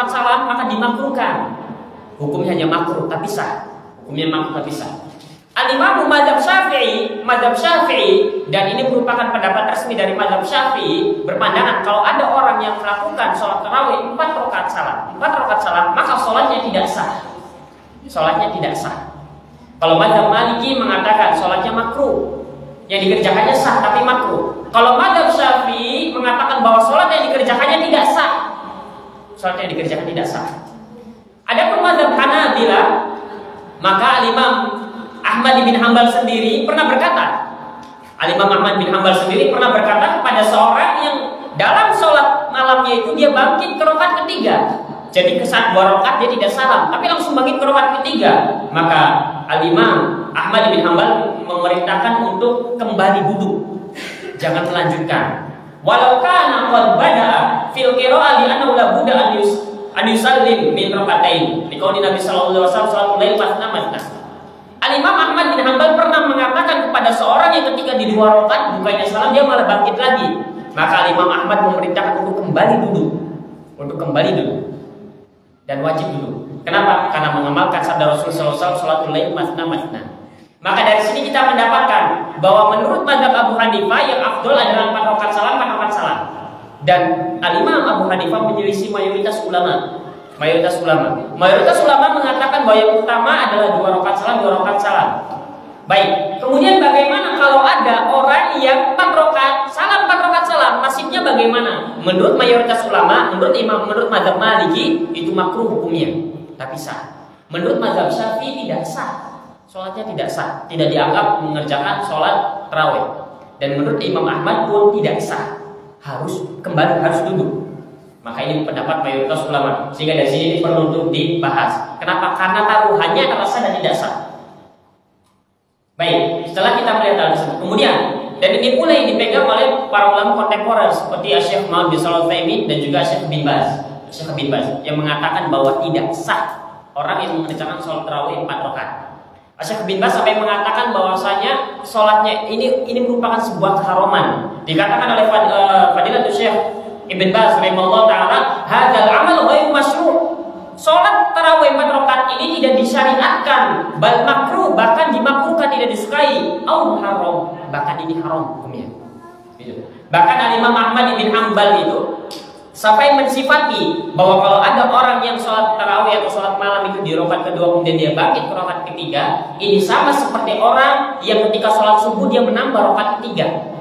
salam, maka dimakruhkan. Hukumnya hanya makruh tapi sah. Al-Imam mazhab Syafi'i, dan ini merupakan pendapat resmi dari mazhab Syafi'i, berpandangan kalau ada orang yang melakukan sholat tarawih 4 rakaat salam, maka sholatnya tidak sah. Kalau mazhab Maliki mengatakan sholatnya makruh, yang dikerjakannya sah tapi makruh. Kalau mazhab Syafi'i mengatakan bahwa sholat yang dikerjakannya tidak sah. Adapun mazhab Hanabilah, maka Imam Ahmad bin Hanbal sendiri pernah berkata kepada seorang yang dalam sholat malamnya itu dia bangkit ke rakaat ketiga. Jadi saat 2 rakaat dia tidak salam, tapi langsung bangkit ke rakaat ketiga. Maka Imam Ahmad bin Hanbal memerintahkan untuk kembali duduk, jangan melanjutkan. Walau kana qad bada'a fil qira'ah li annahu la budda an yusallim min raka'atain. Liqauli Nabi sallallahu alaihi wasallam salatul lail matna. Al-Imam Ahmad bin Hanbal pernah mengatakan kepada seorang yang ketika di 2 rakaat bukannya salam dia malah bangkit lagi. Maka Imam Ahmad memerintahkan untuk kembali duduk. Dan wajib duduk. Kenapa? Karena mengamalkan sabda Rasulullah SAW, salatul lail matna. Maka dari sini kita mendapatkan bahwa menurut mazhab Abu Hanifah yang afdol adalah 4 rakaat salam. Dan Al-Imam Abu Hanifah menyelisih mayoritas ulama. Mayoritas ulama mengatakan bahwa yang utama adalah 2 rakaat salam. Baik. Kemudian bagaimana kalau ada orang yang 4 rakaat salam, nasibnya bagaimana? Menurut mayoritas ulama, menurut mazhab Maliki itu makruh hukumnya, tapi sah. Menurut mazhab Syafi'i tidak sah. Sholatnya tidak sah, tidak dianggap mengerjakan sholat tarawih. Dan menurut Imam Ahmad pun tidak sah. Harus duduk. Maka ini pendapat mayoritas ulama. Sehingga dari sini ini perlu untuk dibahas. Kenapa? Karena taruhannya adalah sah dan tidak sah. Baik, setelah kita melihat hal tersebut, kemudian dan ini pula yang dipegang oleh para ulama kontemporer seperti Syekh Muhammad bin Shalih Al-Utsaimin dan juga Syekh bin Baz yang mengatakan bahwa tidak sah orang yang mengerjakan sholat tarawih 4 rakaat. Syekh bin Baz sampai mengatakan bahwasanya sholatnya ini merupakan sebuah keharaman. Dikatakan oleh Fadilatul Syekh Ibn Baz rahimahullah taala, hadzal amal ghairu masyru'. Sholat tarawih 4 rakaat ini tidak disyariatkan, bal makruh, bahkan dimakruhkan, tidak disukai, au haram, bahkan ini haram hukumnya. Bahkan Imam Ahmad bin Hanbal itu sampai mensifati bahwa kalau ada orang yang sholat tarawih atau sholat malam itu di rakaat kedua kemudian dia bangkit ke rakaat ketiga, ini sama seperti orang yang ketika sholat subuh dia menambah rakaat ketiga.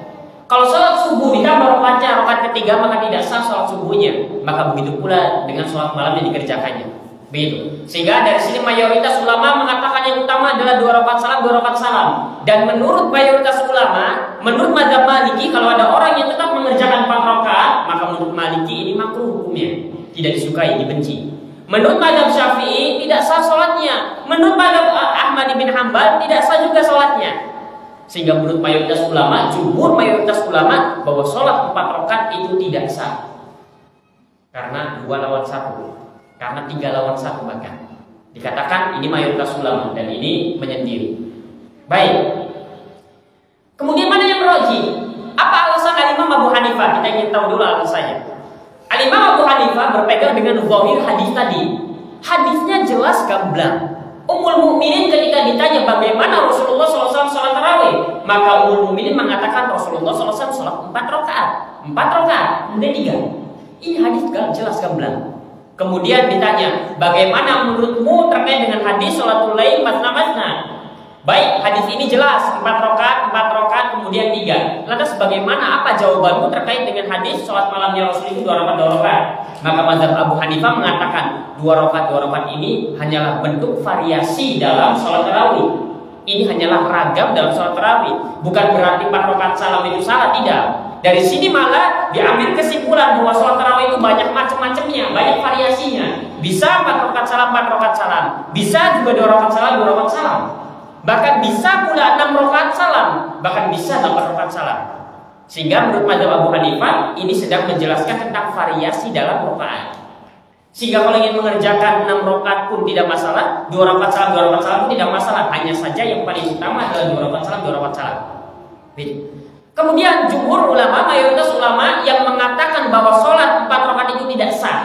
Kalau sholat subuh ditambah rakaat ketiga maka tidak sah sholat subuhnya. Maka begitu pula dengan sholat malam yang dikerjakannya. Begitu. Sehingga dari sini mayoritas ulama mengatakan yang utama adalah 2 rakaat salam. Dan menurut mayoritas ulama menurut mazhab Maliki kalau ada orang yang tetap mengerjakan 4 rakaat, maka menurut Maliki ini makruh hukumnya, tidak disukai, dibenci. Menurut mazhab Syafi'i tidak sah sholatnya. Menurut mazhab Ahmad bin Hanbal tidak sah juga sholatnya. Sehingga menurut mayoritas ulama, jumhur mayoritas ulama, bahwa sholat 4 rakaat itu tidak sah. Karena 2 lawan 1, karena 3 lawan 1 bahkan. Dikatakan ini mayoritas ulama dan ini menyendiri. Baik. Kemudian mana yang merojih? Apa alasan Al-Imam Abu Hanifah? Kita ingin tahu dulu alasannya. Al-Imam Abu Hanifah berpegang dengan zahir hadis tadi. Hadisnya jelas gamblang. Ummul Mukminin ketika ditanya bagaimana Rasulullah SAW sholat tarawih, maka Ummul Mukminin mengatakan Rasulullah SAW sholat 4 rakaat, 4 rakaat, kemudian 3. Ini hadis jelas gamblang. Kemudian ditanya, bagaimana menurutmu terkait dengan hadis sholatul lail masna-masna? Baik, hadis ini jelas 4 rakaat, 4 rakaat, kemudian 3. Lantas bagaimana, apa jawabanmu terkait dengan hadis sholat malamnya Rasul itu 2 rakaat, 2 rakaat? Maka mazhab Abu Hanifah mengatakan 2 rakaat, 2 rakaat ini hanyalah bentuk variasi dalam sholat tarawih. Ini hanyalah ragam dalam sholat tarawih. Bukan berarti 4 rakaat salam itu salah, tidak. Dari sini malah diambil kesimpulan bahwa sholat tarawih itu banyak macam-macamnya, banyak variasinya. Bisa 4 rakaat salam, 4 rakaat salam. Bisa juga 2 rakaat salam, 2 rakaat salam. Bahkan bisa pula 6 rakaat salam, bahkan bisa 8 rakaat salam. Sehingga menurut mazhab Abu Hanifah ini sedang menjelaskan tentang variasi dalam rakaat. Sehingga kalau ingin mengerjakan 6 rakaat pun tidak masalah, 2 rakaat salam, 2 rakaat salam pun tidak masalah. Hanya saja yang paling utama adalah 2 rakaat salam, 2 rakaat salam. Kemudian jumhur ulama, mayoritas ulama yang mengatakan bahwa sholat 4 rakaat itu tidak sah,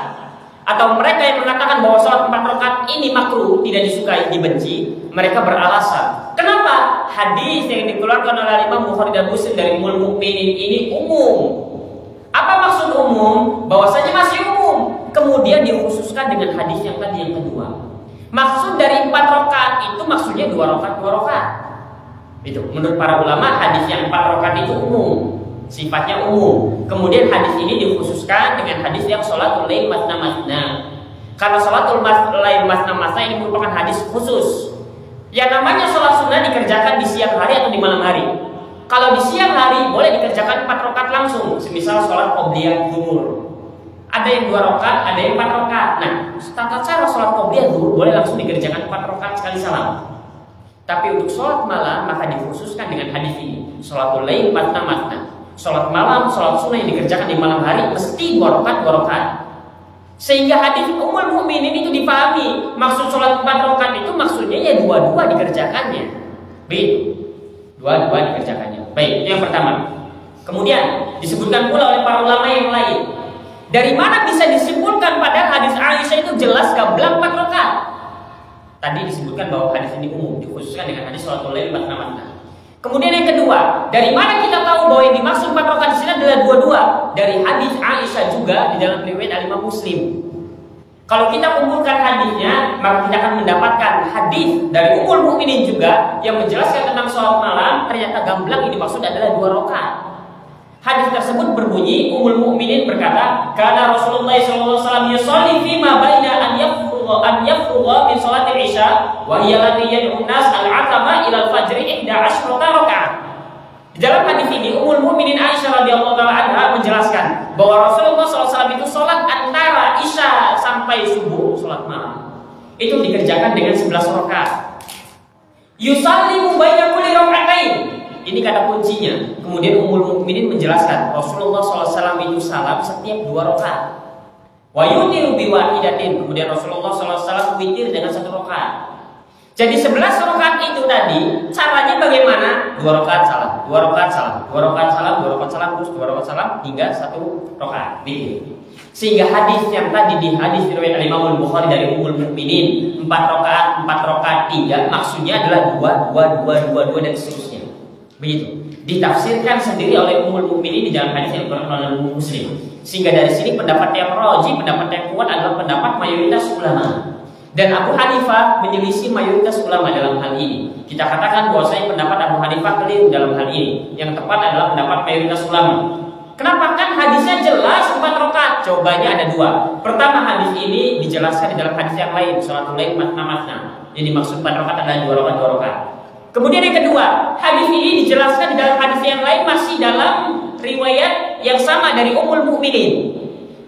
atau mereka yang mengatakan bahwa sholat 4 rakaat ini makruh, tidak disukai, dibenci, mereka beralasan. Kenapa? Hadis yang dikeluarkan oleh Imam Bukhari dan Muslim dari Ummul Mukminin ini umum. Apa maksud umum? Bahwasanya masih umum. Kemudian dikhususkan dengan hadis yang tadi yang kedua. Maksud dari 4 rakaat itu maksudnya 2 rakaat, 2 rakaat. Itu menurut para ulama hadis yang 4 rakaat itu umum. Sifatnya umum. Kemudian hadis ini dikhususkan dengan hadis yang sholatul lail masna-masna. Karena sholatul lail masna-masna ini merupakan hadis khusus. Yang namanya sholat sunnah dikerjakan di siang hari atau di malam hari. Kalau di siang hari boleh dikerjakan 4 rakaat langsung, semisal sholat qobliyah zuhur. Ada yang 2 rakaat, ada yang 4 rakaat. Nah, tata cara sholat qobliyah zuhur boleh langsung dikerjakan 4 rakaat sekali salam. Tapi untuk sholat malam maka dikhususkan dengan hadis ini, sholatul lail masna-masna. Sholat malam, sholat sunnah yang dikerjakan di malam hari mesti 2 rakaat, 2 rakaat. Sehingga hadis Ummul Mukminin itu dipahami maksud sholat 4 rakaat itu maksudnya ya 2-2 dikerjakannya. Baik, 2-2 dikerjakannya. Baik, itu yang pertama. Kemudian disebutkan pula oleh para ulama yang lain. Dari mana bisa disimpulkan padahal hadis Aisyah itu jelas gamblang 4 rakaat? Tadi disebutkan bahwa hadis ini umum, dikhususkan dengan hadis sholatul lail masna-masna. Kemudian yang kedua, dari mana kita tahu bahwa yang dimaksud 4 rakaat di sini adalah 2-2? Dari hadis Aisyah juga di dalam riwayat Al-Imam Muslim. Kalau kita kumpulkan hadisnya, maka kita akan mendapatkan hadis dari Ummul Mukminin juga yang menjelaskan tentang sholat malam. Ternyata gamblang ini dimaksud adalah 2 rakaat. Hadis tersebut berbunyi, Ummul Mukminin berkata, "Kana Rasulullah sallallahu alaihi wasallam yusalli fi ma baina an yafrugha min sholatil isya wa hiya allati yad'u an-nas al-'atama ila al-fajri 11 rakaat." Di dalam hadis ini Ummul Mukminin Aisyah radhiyallahu taala anha menjelaskan bahwa Rasulullah SAW itu sholat antara isya sampai subuh, sholat malam, itu dikerjakan dengan 11 rakaat. Yusallimu baina kulli raka'atain. Ini kata kuncinya. Kemudian Ummul Mukminin menjelaskan Rasulullah SAW itu salam setiap 2 rakaat. Wa yutiru bi wahidatin. Kemudian Rasulullah SAW witir dengan 1 rakaat. Jadi 11 rakaat itu tadi caranya bagaimana? 2 rakaat salam, 2 rakaat salam, 2 rakaat salam, 2 rakaat salam, terus 2 rakaat salam hingga 1 rakaat. Sehingga hadis yang tadi di hadis riwayat Imam Bukhari dari Ummul Mukminin 4 rakaat, 4 rakaat 3 maksudnya adalah 2 dan seterusnya. Begitu. Ditafsirkan sendiri oleh Ummul Mukminin di dalam hadis yang dikeluarkan oleh Muslim. Sehingga dari sini pendapat yang rajih, pendapat yang kuat adalah pendapat mayoritas ulama. Dan Abu Hanifah menyelisih mayoritas ulama dalam hal ini. Kita katakan bahwasanya pendapat Abu Hanifah keliru dalam hal ini. Yang tepat adalah pendapat mayoritas ulama. Kenapa? Kan hadisnya jelas 4 rakaat. Jawabannya ada 2. Pertama, hadis ini dijelaskan di dalam hadis yang lain, sholatul lail masna-masna. Jadi maksud 4 rakaat adalah 2 rakaat, 2 rakaat. Kemudian yang kedua, hadis ini dijelaskan di dalam hadis yang lain masih dalam riwayat yang sama dari Ummul Mukminin.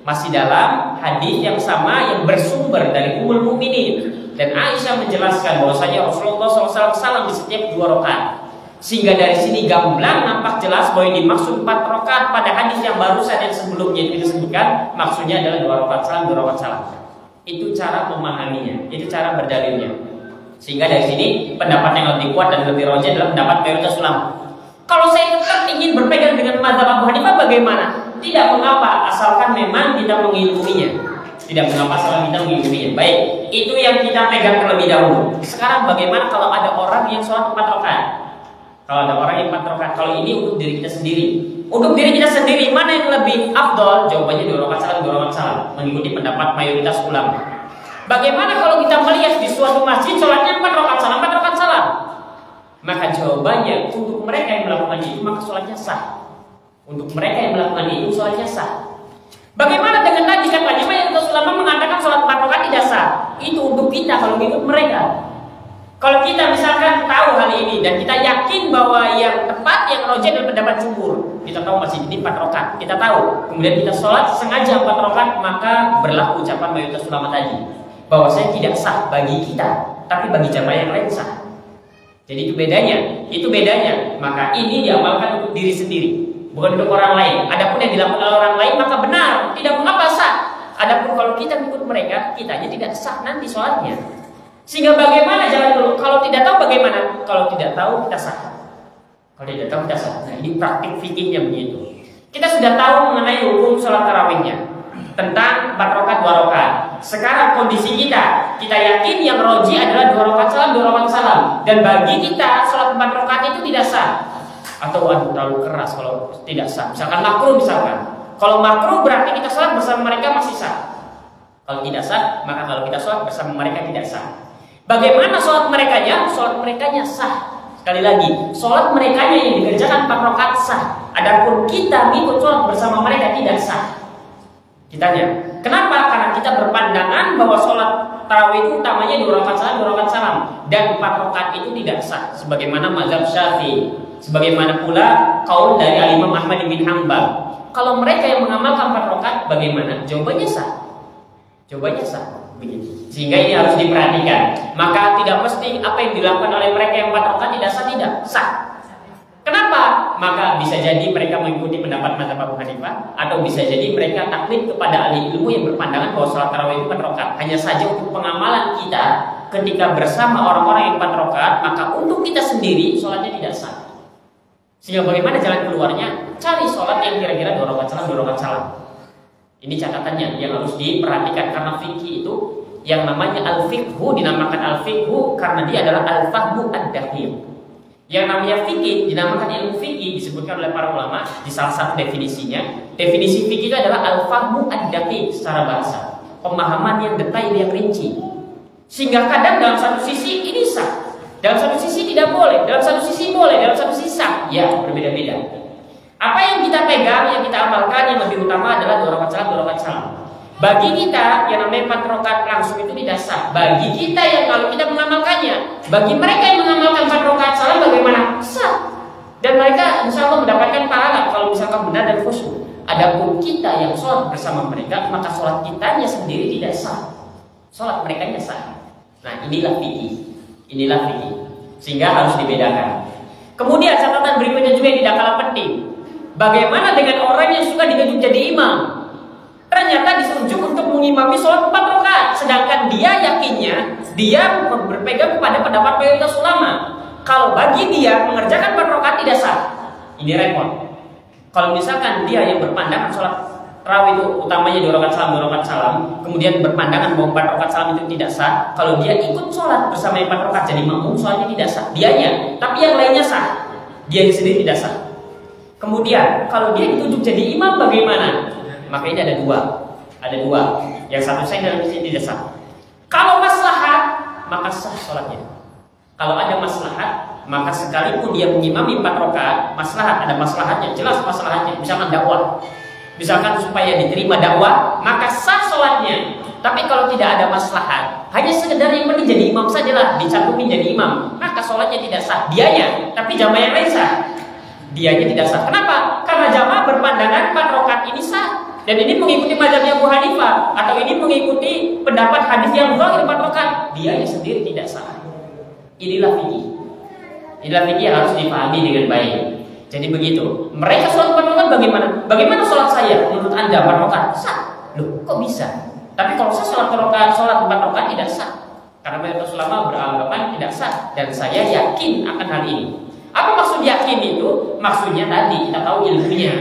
Masih dalam hadis yang sama yang bersumber dari Ummul Mukminin. Dan Aisyah menjelaskan bahwasanya Rasulullah SAW di setiap 2 rakaat. Sehingga dari sini gamblang nampak jelas bahwa yang dimaksud 4 rakaat pada hadis yang barusan yang sebelumnya itu disebutkan maksudnya adalah 2 rakaat salam, 2 rakaat salam. Itu cara memahaminya, itu cara berdalilnya. Sehingga dari sini pendapat yang lebih kuat dan lebih rajih adalah pendapat mayoritas ulama. Kalau saya tetap ingin berpegang dengan mazhab Abu Hanifah bagaimana? Tidak mengapa, asalkan memang kita mengilmuinya. Tidak mengapa asalkan kita mengilmuinya. Baik, itu yang kita pegang terlebih dahulu. Sekarang bagaimana kalau ada orang yang sholat 4 rakaat? Kalau ada orang yang 4 rakaat, kalau ini untuk diri kita sendiri. Untuk diri kita sendiri mana yang lebih afdol? Jawabannya 2 rakaat salam, 2 rakaat salam, mengikuti pendapat mayoritas ulama. Bagaimana kalau kita melihat di suatu masjid sholatnya 4 rakaat salam, 4 rakaat salam? Maka jawabannya untuk mereka yang melakukan itu maka sholatnya sah. Untuk mereka yang melakukan itu sholatnya sah. Bagaimana dengan tadi katanya mayoritas ulama mengatakan sholat 4 rakaat tidak sah? Itu untuk kita kalau ikut mereka. Kalau kita misalkan tahu hal ini dan kita yakin bahwa yang tepat, yang rajih adalah pendapat jumhur, kita tahu masjid ini 4 rakaat, kita tahu, kemudian kita sholat sengaja 4 rakaat, maka berlaku ucapan mayoritas ulama tadi, bahwa saya tidak sah bagi kita, tapi bagi jamaah yang lain sah. Jadi itu bedanya. Maka ini diamalkan untuk diri sendiri, bukan untuk orang lain. Adapun yang dilakukan oleh orang lain maka benar, tidak mengapa sah. Adapun kalau kita ikut mereka, kitanya tidak sah nanti sholatnya. Sehingga bagaimana jalan dulu? Kalau tidak tahu bagaimana? Kalau tidak tahu kita sah. Kalau tidak tahu kita sah. Nah ini praktik fikihnya begitu. Kita sudah tahu mengenai hukum sholat tarawihnya tentang 4 rakaat 2 rakaat. Sekarang kondisi kita yakin yang roji adalah 2 rakaat salam, 2 rakaat salam. Dan bagi kita sholat 4 rakaat itu tidak sah. Atau terlalu keras kalau tidak sah. Misalkan makruh misalkan. Kalau makruh berarti kita sholat bersama mereka masih sah. Kalau tidak sah, maka kalau kita sholat bersama mereka tidak sah. Bagaimana sholat merekanya? Sholat merekanya sah. Sekali lagi, sholat merekanya yang dikerjakan 4 rakaat sah. Adapun kita ikut sholat bersama mereka tidak sah. Ditanya, kenapa? Karena kita berpandangan bahwa sholat tarawih itu utamanya 2 rakaat salam, 2 rakaat salam, dan 4 rakaat itu tidak sah. Sebagaimana mazhab Syafi'i, sebagaimana pula kaul dari Imam Ahmad bin Hanbal. Kalau mereka yang mengamalkan 4 rakaat, bagaimana? Jawabannya sah. Jawabannya sah. Begitu. Sehingga ini harus diperhatikan. Maka tidak mesti apa yang dilakukan oleh mereka yang 4 rakaat tidak sah, tidak sah. Kenapa? Maka bisa jadi mereka mengikuti pendapat mazhab Abu Hanifah, atau bisa jadi mereka taklid kepada ahli ilmu yang berpandangan bahwa sholat tarawih itu 4 rakaat. Hanya saja untuk pengamalan kita ketika bersama orang-orang yang 4 rakaat, maka untuk kita sendiri sholatnya tidak sah. Sehingga bagaimana jalan keluarnya? Cari sholat yang kira-kira 2 rakaat salam, 2 rakaat salam. Ini catatannya yang harus diperhatikan, karena fikih itu yang namanya al-fiqhu dinamakan al-fiqhu karena dia adalah al-fahmu ad-daqiq. Yang namanya fikih dinamakan ilmu fikih disebutkan oleh para ulama di salah satu definisinya. Definisi fikih itu adalah al-fahmu ad-daqiq secara bahasa, pemahaman yang detail, yang rinci. Sehingga kadang dalam satu sisi ini sah, dalam satu sisi tidak boleh, dalam satu sisi boleh, dalam satu sisi sah. Ya, berbeda-beda. Apa yang kita pegang, yang kita amalkan yang lebih utama adalah 2 rakaat salam, 2 rakaat salam. Bagi kita yang namanya 4 rakaat langsung itu tidak sah. Bagi kita yang kalau kita mengamalkannya, bagi mereka yang mengamalkan 4 rakaat salam bagaimana? Sah. Dan mereka insya Allah mendapatkan pahala kalau misalkan benar dan khusyuk. Adapun kita yang sholat bersama mereka, maka sholat kitanya sendiri tidak sah. Sholat mereka sah. Nah inilah fikih. Inilah fikih. Sehingga harus dibedakan. Kemudian catatan berikutnya juga yang tidak kalah penting. Bagaimana dengan orang yang suka ditunjuk jadi imam? Ternyata ditunjuk untuk mengimami sholat 4 rakaat, sedangkan dia yakinnya dia berpegang kepada pendapat mayoritas ulama. Kalau bagi dia mengerjakan 4 rakaat tidak sah. Ini repot. Kalau misalkan dia yang berpandangan sholat tarawih itu utamanya 2 rakaat salam, 2 rakaat salam, kemudian berpandangan bahwa 4 rakaat salam itu tidak sah, kalau dia ikut sholat bersama 4 rakaat jadi makmum, sholatnya tidak sah. Dianya, tapi yang lainnya sah. Dia sendiri tidak sah. Kemudian kalau dia ditunjuk jadi imam bagaimana? Maka ini ada dua. Yang satu sah, dalam sini tidak sah. Kalau maslahat maka sah sholatnya. Kalau ada maslahat maka sekalipun dia mengimami 4 rakaat, maslahat ada maslahatnya, jelas maslahatnya. Misalkan dakwah, misalkan supaya diterima dakwah, maka sah sholatnya. Tapi kalau tidak ada maslahat, hanya sekedar yang penting jadi imam sajalah, dicantumin jadi imam, maka sholatnya tidak sah. Dianya, tapi jamaah yang lain sah. Dianya tidak sah. Kenapa? Karena jamaah berpandangan 4 rakaat ini sah. Dan ini mengikuti mazhabnya Abu Hanifah, atau ini mengikuti pendapat hadis yang zahir 4 rakaat. Dianya sendiri tidak sah. Inilah fikih. Inilah fikih yang harus dipahami dengan baik. Jadi begitu. Mereka sholat 4 rakaat bagaimana? Bagaimana sholat saya? Menurut Anda 4 rakaat sah? Loh, kok bisa? Tapi kalau saya sholat 4 rakaat tidak sah. Karena mayoritas ulama beranggapan tidak sah. Dan saya yakin akan hal ini. Apa maksud yakin itu? Maksudnya tadi kita tahu ilmunya.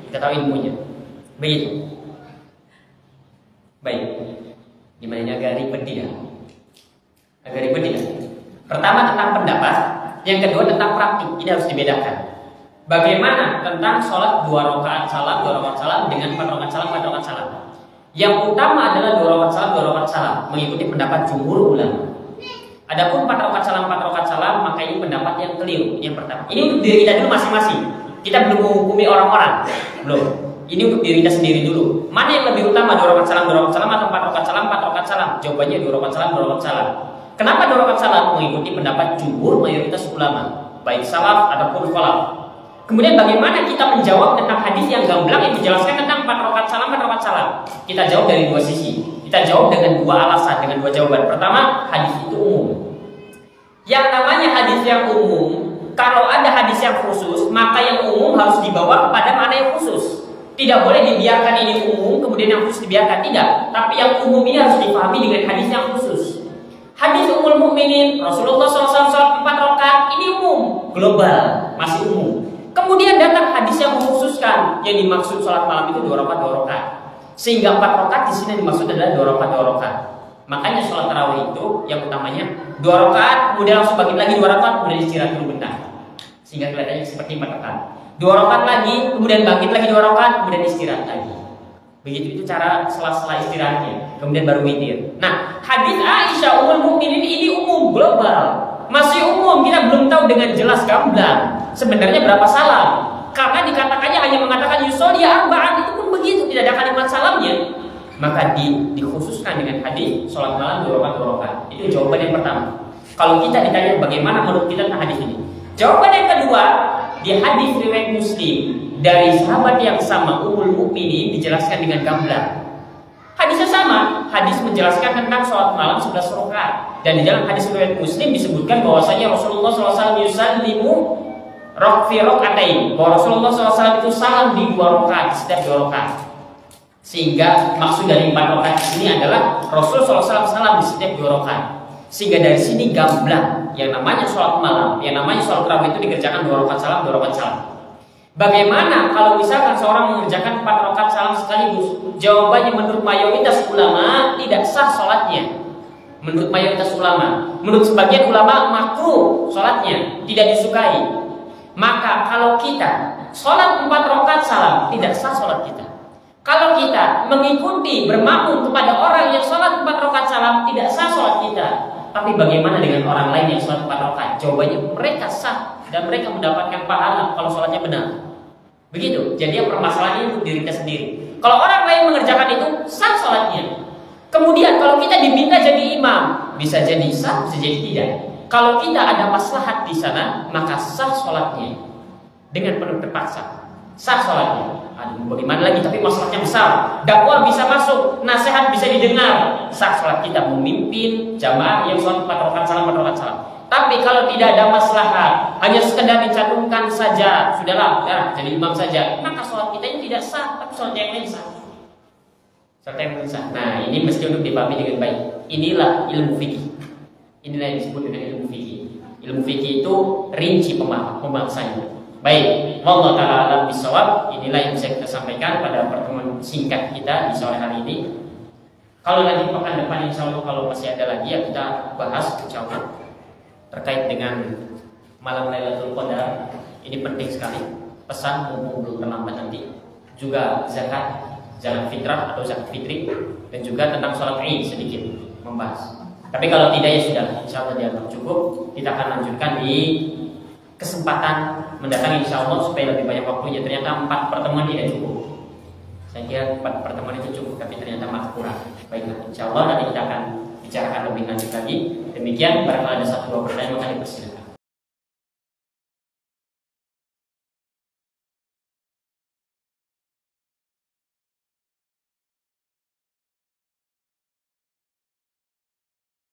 Kita tahu ilmunya. Begitu. Baik. Gimana ini agak ribet dia? Agak ribet dia. Pertama tentang pendapat, yang kedua tentang praktik. Ini harus dibedakan. Bagaimana tentang sholat 2 rakaat salam, 2 rakaat salam dengan 4 rakaat salam, 4 rakaat salam? Yang utama adalah 2 rakaat salam, 2 rakaat salam, mengikuti pendapat jumhur ulama. Adapun 4 rakaat salam, 4 rakaat salam, maka ini pendapat yang keliru. Yang pertama, ini untuk diri kita dulu masing-masing. Kita belum menghukumi orang-orang, belum. Ini untuk diri kita sendiri dulu. Mana yang lebih utama, 2 rakaat salam, 2 rakaat salam, atau 4 rakaat salam, 4 rakaat salam? Jawabannya 2 rakaat salam, 2 rakaat salam. Kenapa 2 rakaat salam? Mengikuti pendapat jumhur mayoritas ulama, baik salaf ataupun khalaf. Kemudian bagaimana kita menjawab tentang hadis yang gamblang yang menjelaskan tentang 4 rakaat salam, 4 rakaat salam? Kita jawab dari 2 sisi. Kita jawab dengan 2 alasan, dengan 2 jawaban. Pertama, hadis itu umum. Yang namanya hadis yang umum, kalau ada hadis yang khusus, maka yang umum harus dibawa kepada mana yang khusus. Tidak boleh dibiarkan ini umum, kemudian yang khusus dibiarkan, tidak. Tapi yang umum ini harus dipahami dengan hadis yang khusus. Hadis Ummul Mukminin, Rasulullah SAW sholat 4 rakaat, ini umum, global, masih umum. Kemudian datang hadis yang mengkhususkan, yang dimaksud sholat malam itu 2 rakaat, 2 rakaat. Sehingga 4 rakaat di sini dimaksud adalah 2 rakaat, 2 rakaat. Makanya sholat tarawih itu yang utamanya 2 rakaat, kemudian langsung bangkit lagi 2 rakaat, kemudian istirahat dulu bentar. Sehingga kelihatannya seperti 4 rakaat. 2 rakaat lagi, kemudian bangkit lagi 2 rakaat, kemudian istirahat lagi. Begitu itu cara sela-sela istirahatnya. Kemudian baru witir. Nah, hadis Aisyah Ummul Mukminin ini umum, global. Masih umum, kita belum tahu dengan jelas gamblang sebenarnya berapa salam. Karena dikatakannya hanya mengatakan yusolli arba'an, itu pun begitu, tidak ada kalimat salamnya. Maka dikhususkan dengan hadis sholat malam 2 rakaat, 2 rakaat. Itu jawaban yang pertama. Kalau kita ditanya bagaimana menurut kita tentang hadis ini, jawaban yang kedua, di hadis riwayat Muslim dari sahabat yang sama Ummul Mukminin dijelaskan dengan gamblang. Hadisnya sama, hadis menjelaskan tentang sholat malam 11 rakaat. Dan di dalam hadis riwayat Muslim disebutkan bahwasanya Rasulullah SAW yusallimu fi rakaatain, bahwa Rasulullah SAW itu salam di 2 rakaat, setiap 2 rakaat. Sehingga maksud dari 4 rakaat ini adalah Rasulullah SAW salam di setiap 2 rakaat. Sehingga dari sini gamblang, yang namanya sholat malam, yang namanya sholat tarawih itu dikerjakan 2 rakaat salam, 2 rakaat salam. Bagaimana kalau misalkan seorang mengerjakan 4 rakaat salam sekaligus? Jawabannya menurut mayoritas ulama tidak sah sholatnya. Menurut mayoritas ulama, menurut sebagian ulama makruh sholatnya, tidak disukai. Maka kalau kita sholat 4 rakaat salam, tidak sah sholat kita. Kalau kita mengikuti bermakmum kepada orang yang sholat 4 rakaat salam, tidak sah sholat kita. Tapi bagaimana dengan orang lain yang sholat 4 rakaat? Jawabannya mereka sah dan mereka mendapatkan pahala kalau sholatnya benar. Begitu. Jadi yang permasalahannya untuk diri kita sendiri. Kalau orang lain mengerjakan itu sah sholatnya. Kemudian kalau kita diminta jadi imam, bisa jadi sah, bisa jadi tidak. Kalau kita ada maslahat di sana, maka sah sholatnya dengan penuh terpaksa. Sah sholatnya. Aduh, bagaimana lagi? Tapi masalahnya besar. Dakwah bisa masuk, nasihat bisa didengar. Sah sholat kita memimpin jamaah yang sholat 4 rakaat salam, 4 rakaat salam. Tapi kalau tidak ada maslahat, hanya sekedar dicantumkan saja, sudahlah, jadi imam saja, maka sholat kita ini tidak sah, tapi sholat yang lain sah. Sholat yang lain sah. Nah, ini mesti untuk dipahami dengan baik. Inilah ilmu fikih. Inilah yang disebut dengan ilmu fikih. Ilmu fikih itu rinci pembahasannya. Baik, wallahu ta'ala alam bisawab. Inilah yang bisa kita sampaikan pada pertemuan singkat kita di sore hari ini. Kalau nanti pekan depan insya Allah kalau masih ada lagi ya kita bahas insya Allah terkait dengan malam Lailatul Qadar. Ini penting sekali. Pesan mumpung belum terlambat nanti. Juga zakat fitrah atau zakat fitri, dan juga tentang sholat Id sedikit membahas. Tapi kalau tidak ya sudah, insya Allah dianggap cukup. Kita akan lanjutkan di kesempatan mendatang insya Allah supaya lebih banyak waktunya. Ternyata 4 pertemuan tidak cukup. Saya kira pertemuan itu cukup, tapi ternyata masih kurang. Baiklah, insya Allah nanti kita akan bicarakan lebih lanjut lagi. Demikian, barangkali ada satu dua pertanyaan, maka dipersilakan.